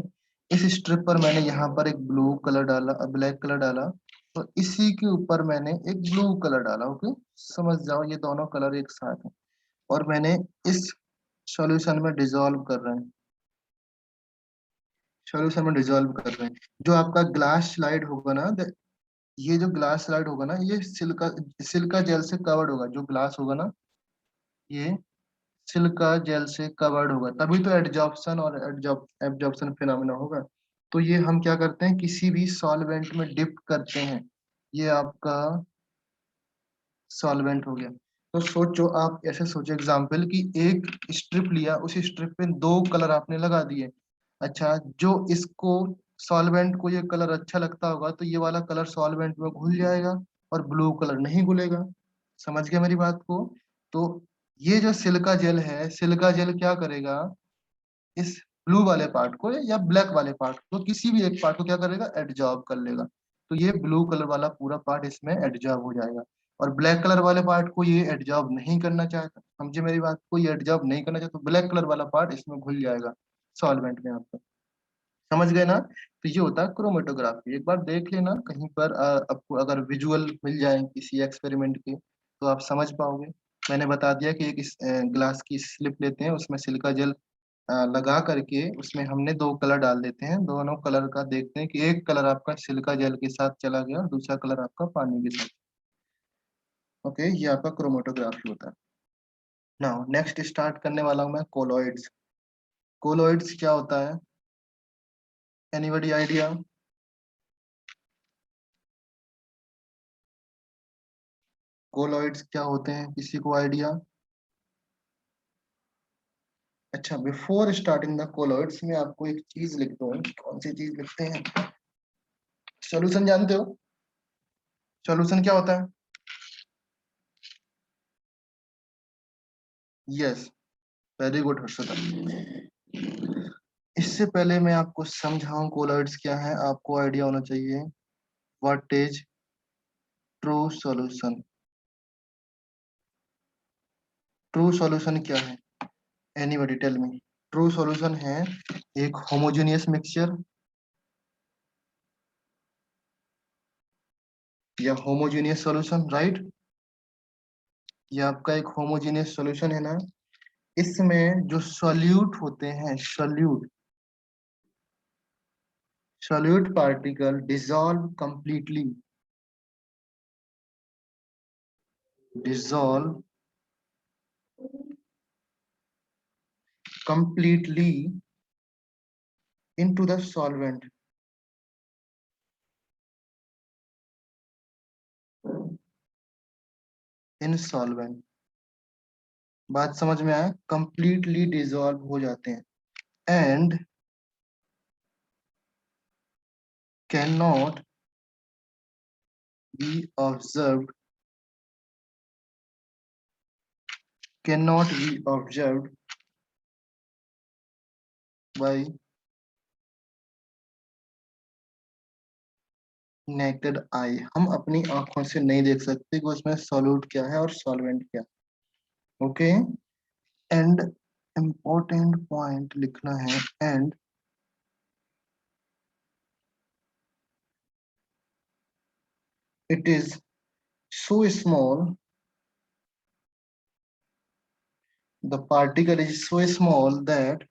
इस स्ट्रिप पर मैंने यहाँ पर एक ब्लू कलर डाला, ब्लैक कलर डाला, तो इसी के ऊपर मैंने एक ब्लू कलर डाला, ओके। समझ जाओ ये दोनों कलर एक साथ हैं, और मैंने इस सॉल्यूशन में डिसॉल्व कर रहे हैं, सॉल्यूशन में डिसॉल्व कर रहे हैं। जो आपका ग्लास स्लाइड होगा ना, ये जो ग्लास स्लाइड होगा ना, ये सिल्का, सिल्का जेल से कवर्ड होगा, जो ग्लास होगा ना, ये सिल्का जेल से कवर्ड होगा, तभी तो एडजॉर्प्शन और एब्जॉर्प्शन फिनोमेना होगा। तो ये हम क्या करते हैं, किसी भी सॉल्वेंट में डिप करते हैं, ये आपका सॉल्वेंट हो गया। तो सोचो, आप ऐसे सोचो एग्जाम्पल कि एक स्ट्रिप लिया, उसी स्ट्रिप पे 2 कलर आपने लगा दिए। अच्छा, जो इसको सॉल्वेंट को ये कलर अच्छा लगता होगा, तो ये वाला कलर सॉल्वेंट में घुल जाएगा, और ब्लू कलर नहीं घुलेगा। समझ गया मेरी बात को? तो ये जो सिलिका जेल है, सिलिका जेल क्या करेगा, इस ब्लू वाले पार्ट को या ब्लैक वाले पार्ट को, किसी भी एक पार्ट को क्या करेगा, एडजॉर्ब कर लेगा। तो ये ब्लू कलर वाला पूरा पार्ट इसमें एडजॉर्ब हो जाएगा, और ब्लैक कलर वाले पार्ट को ये एडजॉर्ब नहीं करना चाहता, समझे मेरी बात को, ये एडजॉर्ब नहीं करना चाहता, तो ब्लैक कलर वाला पार्ट इसमें घुल जाएगा सॉल्वेंट में आपका। समझ गए ना? तो ये होता है क्रोमेटोग्राफी। एक बार देख लेना कहीं पर, आपको अगर विजुअल मिल जाए किसी एक्सपेरिमेंट के, तो आप समझ पाओगे। मैंने बता दिया कि एक ग्लास की स्लिप लेते हैं, उसमें सिलिका जेल लगा करके उसमें हमने दो कलर डाल देते हैं, दोनों कलर का देखते हैं कि एक कलर आपका सिलिका जेल के साथ चला गया और दूसरा कलर आपका पानी के साथ। ओके, ये आपका क्रोमेटोग्राफी होता है। नाउ नेक्स्ट स्टार्ट करने वाला हूँ मैं कोलॉइड्स। कोलॉइड्स क्या होता है? Anybody idea? कोलॉइड्स क्या होते हैं, किसी को आइडिया? अच्छा, बिफोर स्टार्टिंग द कोलॉइड्स मैं आपको एक चीज लिखता हूँ। कौन सी चीज लिखते हैं? सॉल्यूशन जानते हो? सॉल्यूशन क्या होता है? Yes, very good Harshada. इससे पहले मैं आपको समझाऊं कोलॉइड्स क्या है, आपको आइडिया होना चाहिए। What is true solution? True solution क्या है? Anybody tell me. True solution है एक होमोजेनियस मिक्सचर या होमोजेनियस सॉल्यूशन, राइट? ये आपका एक होमोजेनियस सॉल्यूशन है ना। इसमें जो सॉल्यूट होते हैं, solute particle dissolve completely, dissolve completely into the solvent, in solvent. बात समझ में आया? कंप्लीटली डिसॉल्व हो जाते हैं and can not be observed, can not be observed by naked eye. हम अपनी आंखों से नहीं देख सकते कि उसमें सॉल्यूट क्या है और सॉल्वेंट क्या है। ओके, एंड इम्पोर्टेंट पॉइंट लिखना है। And it is so small, the particle is so small that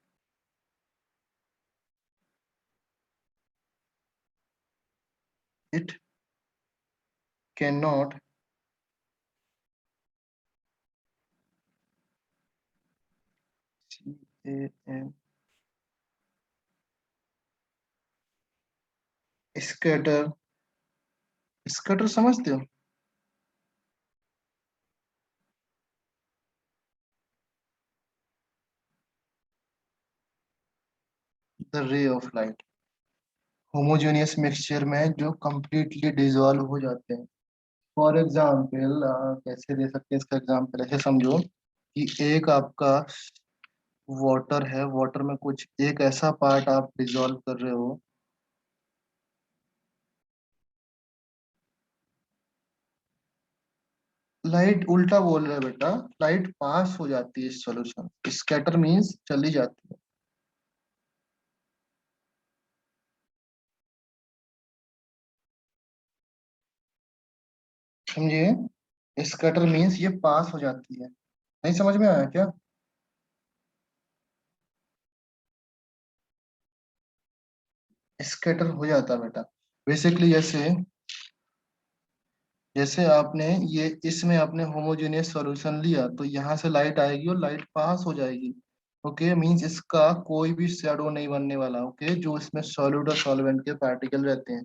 it cannot scatter। Scatter समझते हो? The ray of light, homogeneous mixture में जो कंप्लीटली डिसॉल्व हो जाते हैं। फॉर एग्जाम्पल कैसे दे सकते हैं इसका एग्जाम्पल? ऐसे समझो कि एक आपका वाटर है, वाटर में कुछ एक ऐसा पार्ट आप डिसॉल्व कर रहे हो। लाइट उल्टा बोल रहे हो बेटा, लाइट पास हो जाती है इस सॉल्यूशन, स्कैटर मींस चली जाती है। समझिए, स्कैटर मींस ये पास हो जाती है। नहीं समझ में आया क्या? स्कैटर हो जाता है बेटा। बेसिकली जैसे जैसे आपने ये इसमें आपने होमोजेनियस सॉल्यूशन लिया तो यहाँ से लाइट आएगी और लाइट पास हो जाएगी। ओके, मींस इसका कोई भी शैडो नहीं बनने वाला। ओके, जो इसमें सॉल्यूट और सॉल्वेंट के पार्टिकल रहते हैं,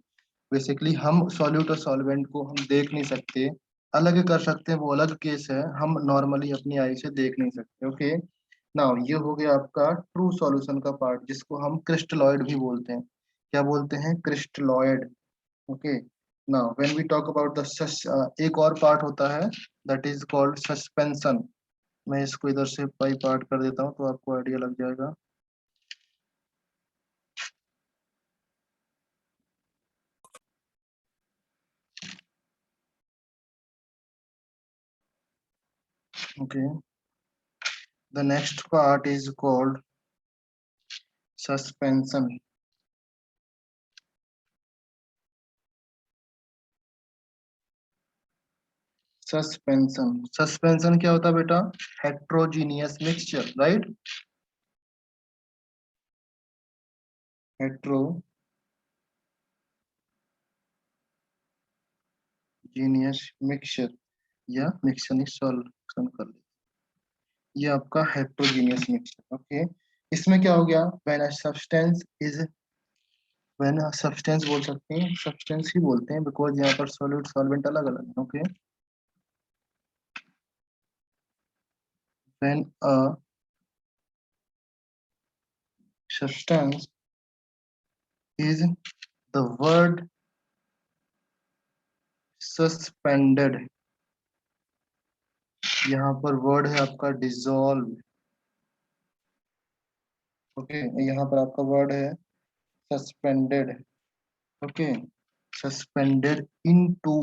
बेसिकली हम सॉल्यूट और सॉल्वेंट को हम देख नहीं सकते, अलग कर सकते हैं, वो अलग केस है। हम नॉर्मली अपनी आई से देख नहीं सकते। ओके, नाउ ये हो गया आपका ट्रू सॉल्यूशन का पार्ट, जिसको हम क्रिस्टलॉइड भी बोलते हैं। क्या बोलते हैं? Crystalloid. Okay, now when we talk about एक और पार्ट होता है, दैट इज कॉल्ड सस्पेंशन। मैं इसको इधर से बाई पार्ट कर देता हूँ तो आपको आइडिया लग जाएगा। Okay, the next part is called suspension. Suspension, suspension क्या होता है बेटा? Heterogeneous mixture, right? Heterogeneous mixture या मिक्सचर सॉल्यूशन कर ले, ये आपका हेट्रोजीनियस मिक्सचर। ओके, इसमें क्या हो गया, व्हेन सब्सटेंस बोल सकते हैं, सब्सटेंस ही बोलते हैं बिकॉज यहाँ पर सॉलिड सॉल्वेंट अलग अलग है। Okay, when a substance is the word suspended, यहाँ पर वर्ड है आपका डिसॉल्व। ओके, यहाँ पर आपका वर्ड है suspended. Okay, suspended into,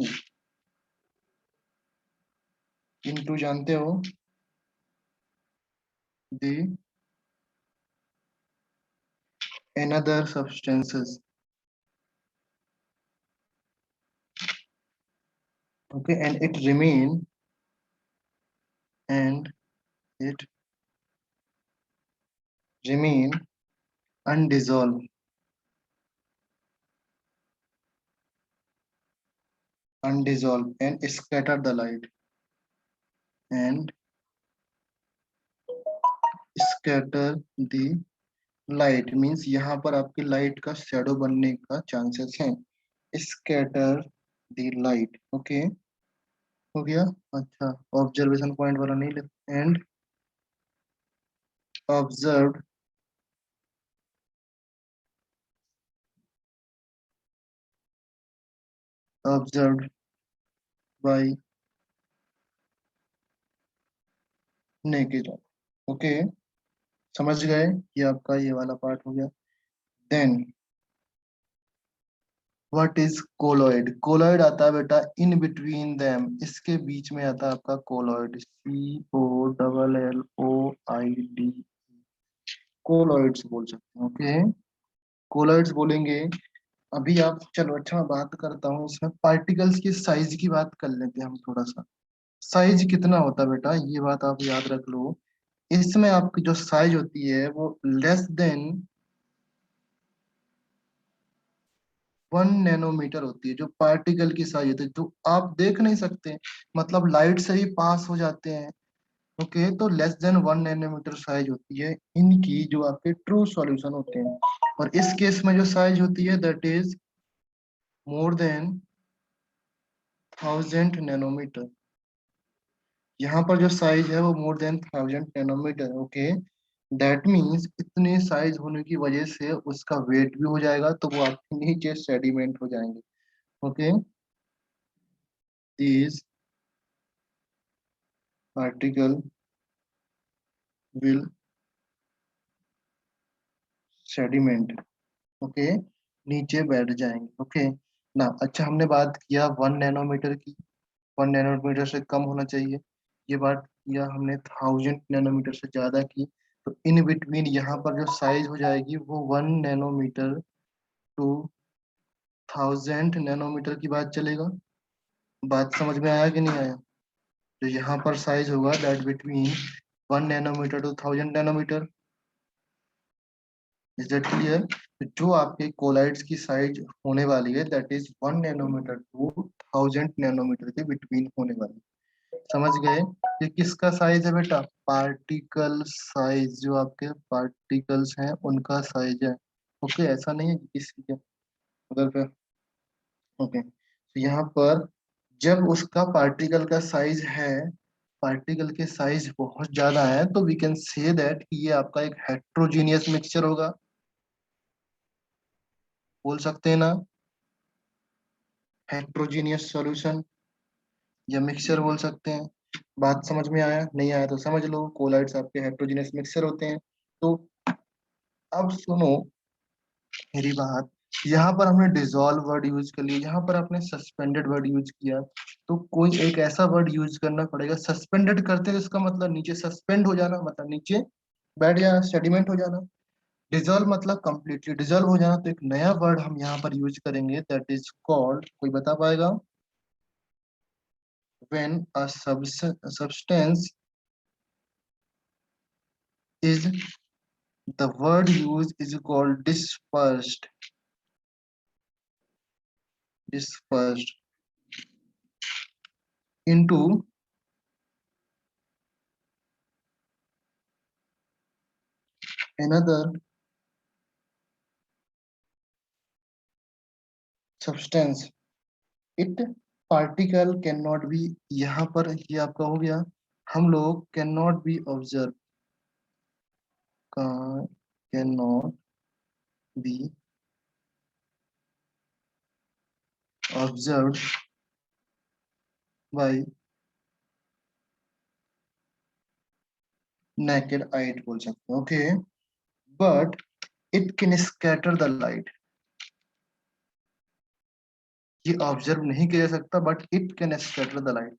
into जानते हो, the another substances। Okay, and it remain undissolved, and scatter the light, and scatter the light means यहाँ पर आपकी लाइट का शेडो बनने का चांसेस है। Scatter the light. ओके, हो गया। अच्छा, ऑब्जर्वेशन पॉइंट वाला नहीं लिख, and observed observed by naked. Okay, समझ गए, ये आपका ये वाला पार्ट हो गया। Then what is colloid, colloid आता है बेटा इन बिटवीन देम, इसके बीच में आता है आपका कोलॉइड, COLLOID, कोलॉइड्स बोल सकते हैं। ओके, कोलॉइड्स बोलेंगे। अभी आप चलो, अच्छा मैं बात करता हूँ इसमें पार्टिकल्स की साइज की बात कर लेते हैं हम थोड़ा सा। साइज कितना होता है बेटा, ये बात आप याद रख लो, इसमें आपकी जो साइज होती है वो लेस देन 1 नैनोमीटर होती है, जो पार्टिकल की साइज होती है, जो आप देख नहीं सकते, मतलब लाइट से ही पास हो जाते हैं। ओके, तो लेस देन 1 नैनोमीटर साइज होती है इनकी, जो आपके ट्रू सॉल्यूशन होते हैं। और इस केस में जो साइज होती है that is more than 1000 nanometre. यहाँ पर जो साइज है वो more than 1000 nanometre. Okay, that means इतने साइज होने की वजह से उसका वेट भी हो जाएगा, तो वो आपके नीचे सेडिमेंट हो जाएंगे। Okay, these particle will sediment। Okay, नीचे बैठ जाएंगे। ओके ना, अच्छा हमने बात किया 1 नैनोमीटर की, 1 नैनोमीटर से कम होना चाहिए, ये बात किया हमने 1000 नैनोमीटर से ज्यादा की। तो इन बिटवीन यहाँ पर जो साइज हो जाएगी वो 1 नैनोमीटर टू 1000 नैनोमीटर की बात चलेगा। बात समझ में आया कि नहीं आया, जो यहाँ पर साइज होगा that between 1 nanometre to 1000 nanometre. Is that clear, जो आपके कोलाइड्स की साइज होने वाली है that is 1 nanometre to 1000 nanometre के बिटवीन होने वाली। समझ गए, ये किसका साइज है बेटा, पार्टिकल साइज, जो आपके पार्टिकल्स हैं उनका साइज है। ओके, ऐसा नहीं है कि किसी के अगर पे। ओके, तो यहाँ पर जब उसका पार्टिकल का साइज है, पार्टिकल के साइज बहुत ज्यादा है, तो वी कैन से दैट ये आपका एक हेट्रोजीनियस मिक्सचर होगा, बोल सकते हैं ना, हेट्रोजीनियस सॉल्यूशन या मिक्सचर बोल सकते हैं। बात समझ में आया, नहीं आया तो समझ लो, कोलाइड्स आपके हेट्रोजीनियस मिक्सचर होते हैं। तो अब सुनो मेरी बात, यहाँ पर हमने डिसॉल्व वर्ड यूज कर लिया, यहाँ पर आपने सस्पेंडेड वर्ड यूज किया, तो कोई एक ऐसा वर्ड यूज करना पड़ेगा। सस्पेंडेड करते हैं तो इसका मतलब नीचे सस्पेंड हो जाना, मतलब नीचे बैठ जाना, सेडिमेंट हो जाना। डिसॉल्व मतलब कंप्लीटली डिसॉल्व हो जाना, तो एक नया वर्ड हम यहाँ पर यूज करेंगे दैट इज कॉल्ड, कोई बता पाएगा, when a substance is The word used is called dispersed. Dispersed into another substance. It particle cannot be, यहाँ पर ये आपका हो गया, हम लोग cannot be observed, cannot be observed by naked eye बोल सकते हैं, okay, but it can scatter the light. ये ऑब्जर्व नहीं किया जा सकता, but it can scatter the light.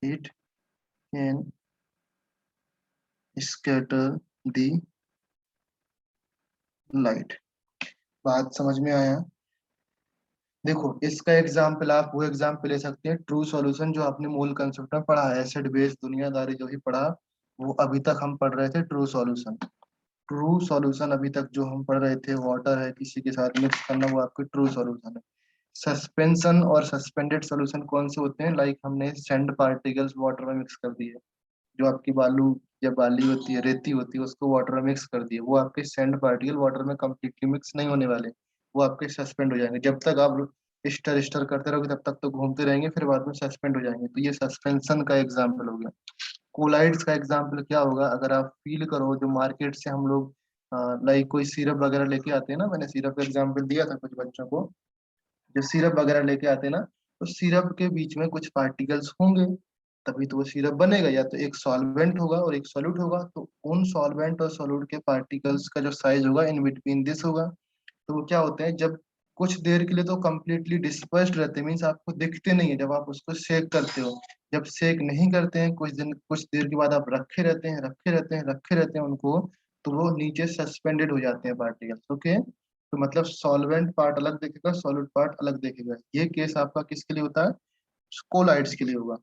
It can scatter the light. बात समझ में आया? देखो इसका एग्जाम्पल आप वो एग्जाम्पल ले सकते हैं, ट्रू सॉल्यूशन जो आपने मूल कंसेप्ट में पढ़ा है, एसिड बेस दुनियादारी जो भी पढ़ा, वो अभी तक हम पढ़ रहे थे ट्रू सॉल्यूशन. ट्रू सॉल्यूशन अभी तक जो हम पढ़ रहे थे, वाटर है किसी के साथ मिक्स करना, वो आपके ट्रू सॉल्यूशन है. सस्पेंशन और सस्पेंडेड सॉल्यूशन कौन से होते हैं? लाइक हमने सैंड पार्टिकल्स वाटर में मिक्स कर दिए, जो आपकी बालू या बाली होती है, रेती होती है, उसको वाटर में मिक्स कर दिए, वो आपके सैंड पार्टिकल वाटर में कंप्लीटली मिक्स नहीं होने वाले, वो आपके सस्पेंड हो जाएंगे. जब तक आप स्टर स्टर करते रहोगे तब तक तो घूमते रहेंगे, फिर बाद में सस्पेंड हो जाएंगे. तो ये सस्पेंशन का एग्जाम्पल हो गया. कोलाइड्स का एग्जाम्पल क्या होगा? अगर आप फील करो, जो मार्केट से हम लोग लाइक कोई सिरप वगैरह लेके आते हैं ना, मैंने सिरप का एग्जाम्पल दिया था कुछ बच्चों को, जो सिरप वगैरह लेके आते हैं ना, तो सिरप के बीच में कुछ पार्टिकल्स होंगे, तभी तो वो सिरप बनेगा. या तो एक सॉल्वेंट होगा और एक सॉल्यूट होगा, तो उन सॉल्वेंट और सॉल्यूट के पार्टिकल्स का जो साइज होगा इन बिटवीन दिस होगा. तो वो क्या होते हैं, जब कुछ देर के लिए तो कंप्लीटली डिस्पर्स्ड रहते हैं, मीन्स आपको दिखते नहीं है जब आप उसको शेक करते हो. जब शेक नहीं करते हैं, कुछ दिन कुछ देर के बाद आप रखे रहते हैं, रखे रहते हैं, रखे रहते हैं उनको, तो वो नीचे सस्पेंडेड हो जाते हैं पार्टिकल्स, ओके. तो मतलब सॉल्वेंट पार्ट अलग देखेगा, सॉलिड पार्ट अलग देखेगा. ये केस आपका किसके लिए होता है? कोलाइड्स के लिए होगा.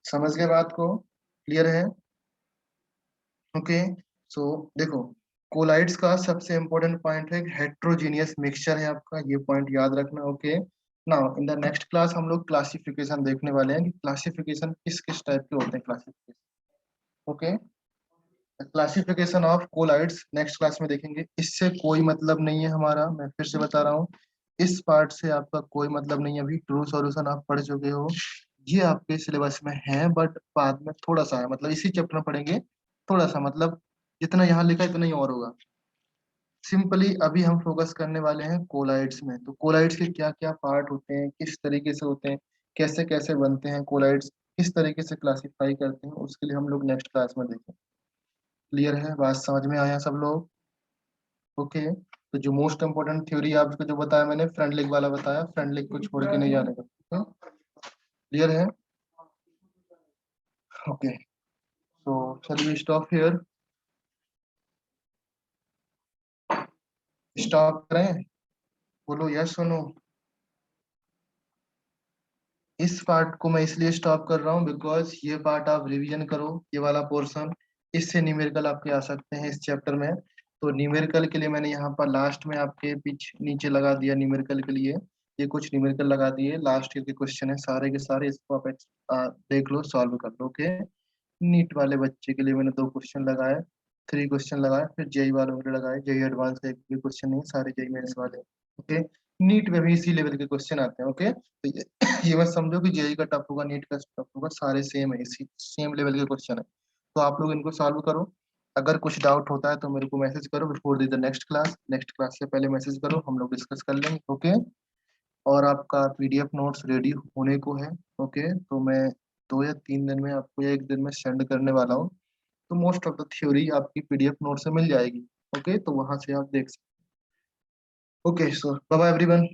समझ गए बात को? क्लियर है? ओके. सो देखो, कोलाइड्स का सबसे इंपॉर्टेंट पॉइंट है हेट्रोजीनियस मिक्सचर है आपका, ये पॉइंट याद रखना, okay. Now in the next class हम लोग क्लासिफिकेशन देखने वाले हैं कि क्लासिफिकेशन किस किस टाइप के होते हैं, classification, okay. Classification of colloids next class में देखेंगे. इससे कोई मतलब नहीं है हमारा, मैं फिर से बता रहा हूँ, इस पार्ट से आपका कोई मतलब नहीं है. अभी ट्रू सॉल्यूशन आप पढ़ चुके हो, ये आपके सिलेबस में है, बट बाद में थोड़ा सा है, मतलब इसी चैप्टर में पढ़ेंगे थोड़ा सा, मतलब जितना यहाँ लिखा है इतना ही और होगा. सिंपली अभी हम फोकस करने वाले हैं कोलाइड्स में. तो कोलाइड्स के क्या क्या पार्ट होते हैं, किस तरीके से होते हैं, कैसे कैसे बनते हैं कोलाइड्स, किस तरीके से क्लासिफाई करते हैं, उसके लिए हम लोग नेक्स्ट क्लास में देखें. क्लियर है? बात समझ में आया सब लोग? ओके. तो जो मोस्ट इंपोर्टेंट थ्योरी आपको जो बताया मैंने, फ्रेंड लिंक वाला बताया, फ्रेंड लिंक को छोड़ के नहीं जाने का. क्लियर है? Okay. So shall we stop here? Stop करें? बोलो यस सुनो. इस पार्ट को मैं इसलिए स्टॉप कर रहा हूँ बिकॉज ये पार्ट आप रिवीजन करो, ये वाला पोर्शन, इससे न्यूमेरिकल आपके आ सकते हैं इस चैप्टर में. तो न्यूमेरिकल के लिए मैंने यहाँ पर लास्ट में आपके पीछे नीचे लगा दिया न्यूमेरिकल के लिए, ये कुछ न्यूमेरिकल लगा दिए, लास्ट ईयर के क्वेश्चन है सारे के सारे, इसको आप देख लो, सॉल्व कर लो, ओके. नीट वाले बच्चे के लिए मैंने 2 क्वेश्चन लगाए, 3 क्वेश्चन लगाए, फिर जेई वालों के लिए लगाए. जेई एडवांस का एक भी क्वेश्चन नहीं, सारे जेई मेंस वाले, ओके. नीट में भी इसी लेवल के क्वेश्चन आते हैं, ओके. तो ये मत समझो कि जेई का टफ होगा, नीट का टफ होगा, सारे सेम है, इसी सेम लेवल के क्वेश्चन है. तो आप लोग इनको सॉल्व करो. अगर कुछ डाउट होता है तो मेरे को मैसेज करो before the next class, next class से पहले मैसेज करो, हम लोग डिस्कस कर लेंगे, ओके. और आपका पीडीएफ नोट्स रेडी होने को है, ओके. तो मैं 2 या 3 दिन में आपको, या 1 दिन में सेंड करने वाला हूँ. तो मोस्ट ऑफ द थ्योरी आपकी पीडीएफ नोट से मिल जाएगी, ओके. तो वहां से आप देख सकते. ओके, सो बाय बाय एवरीवन.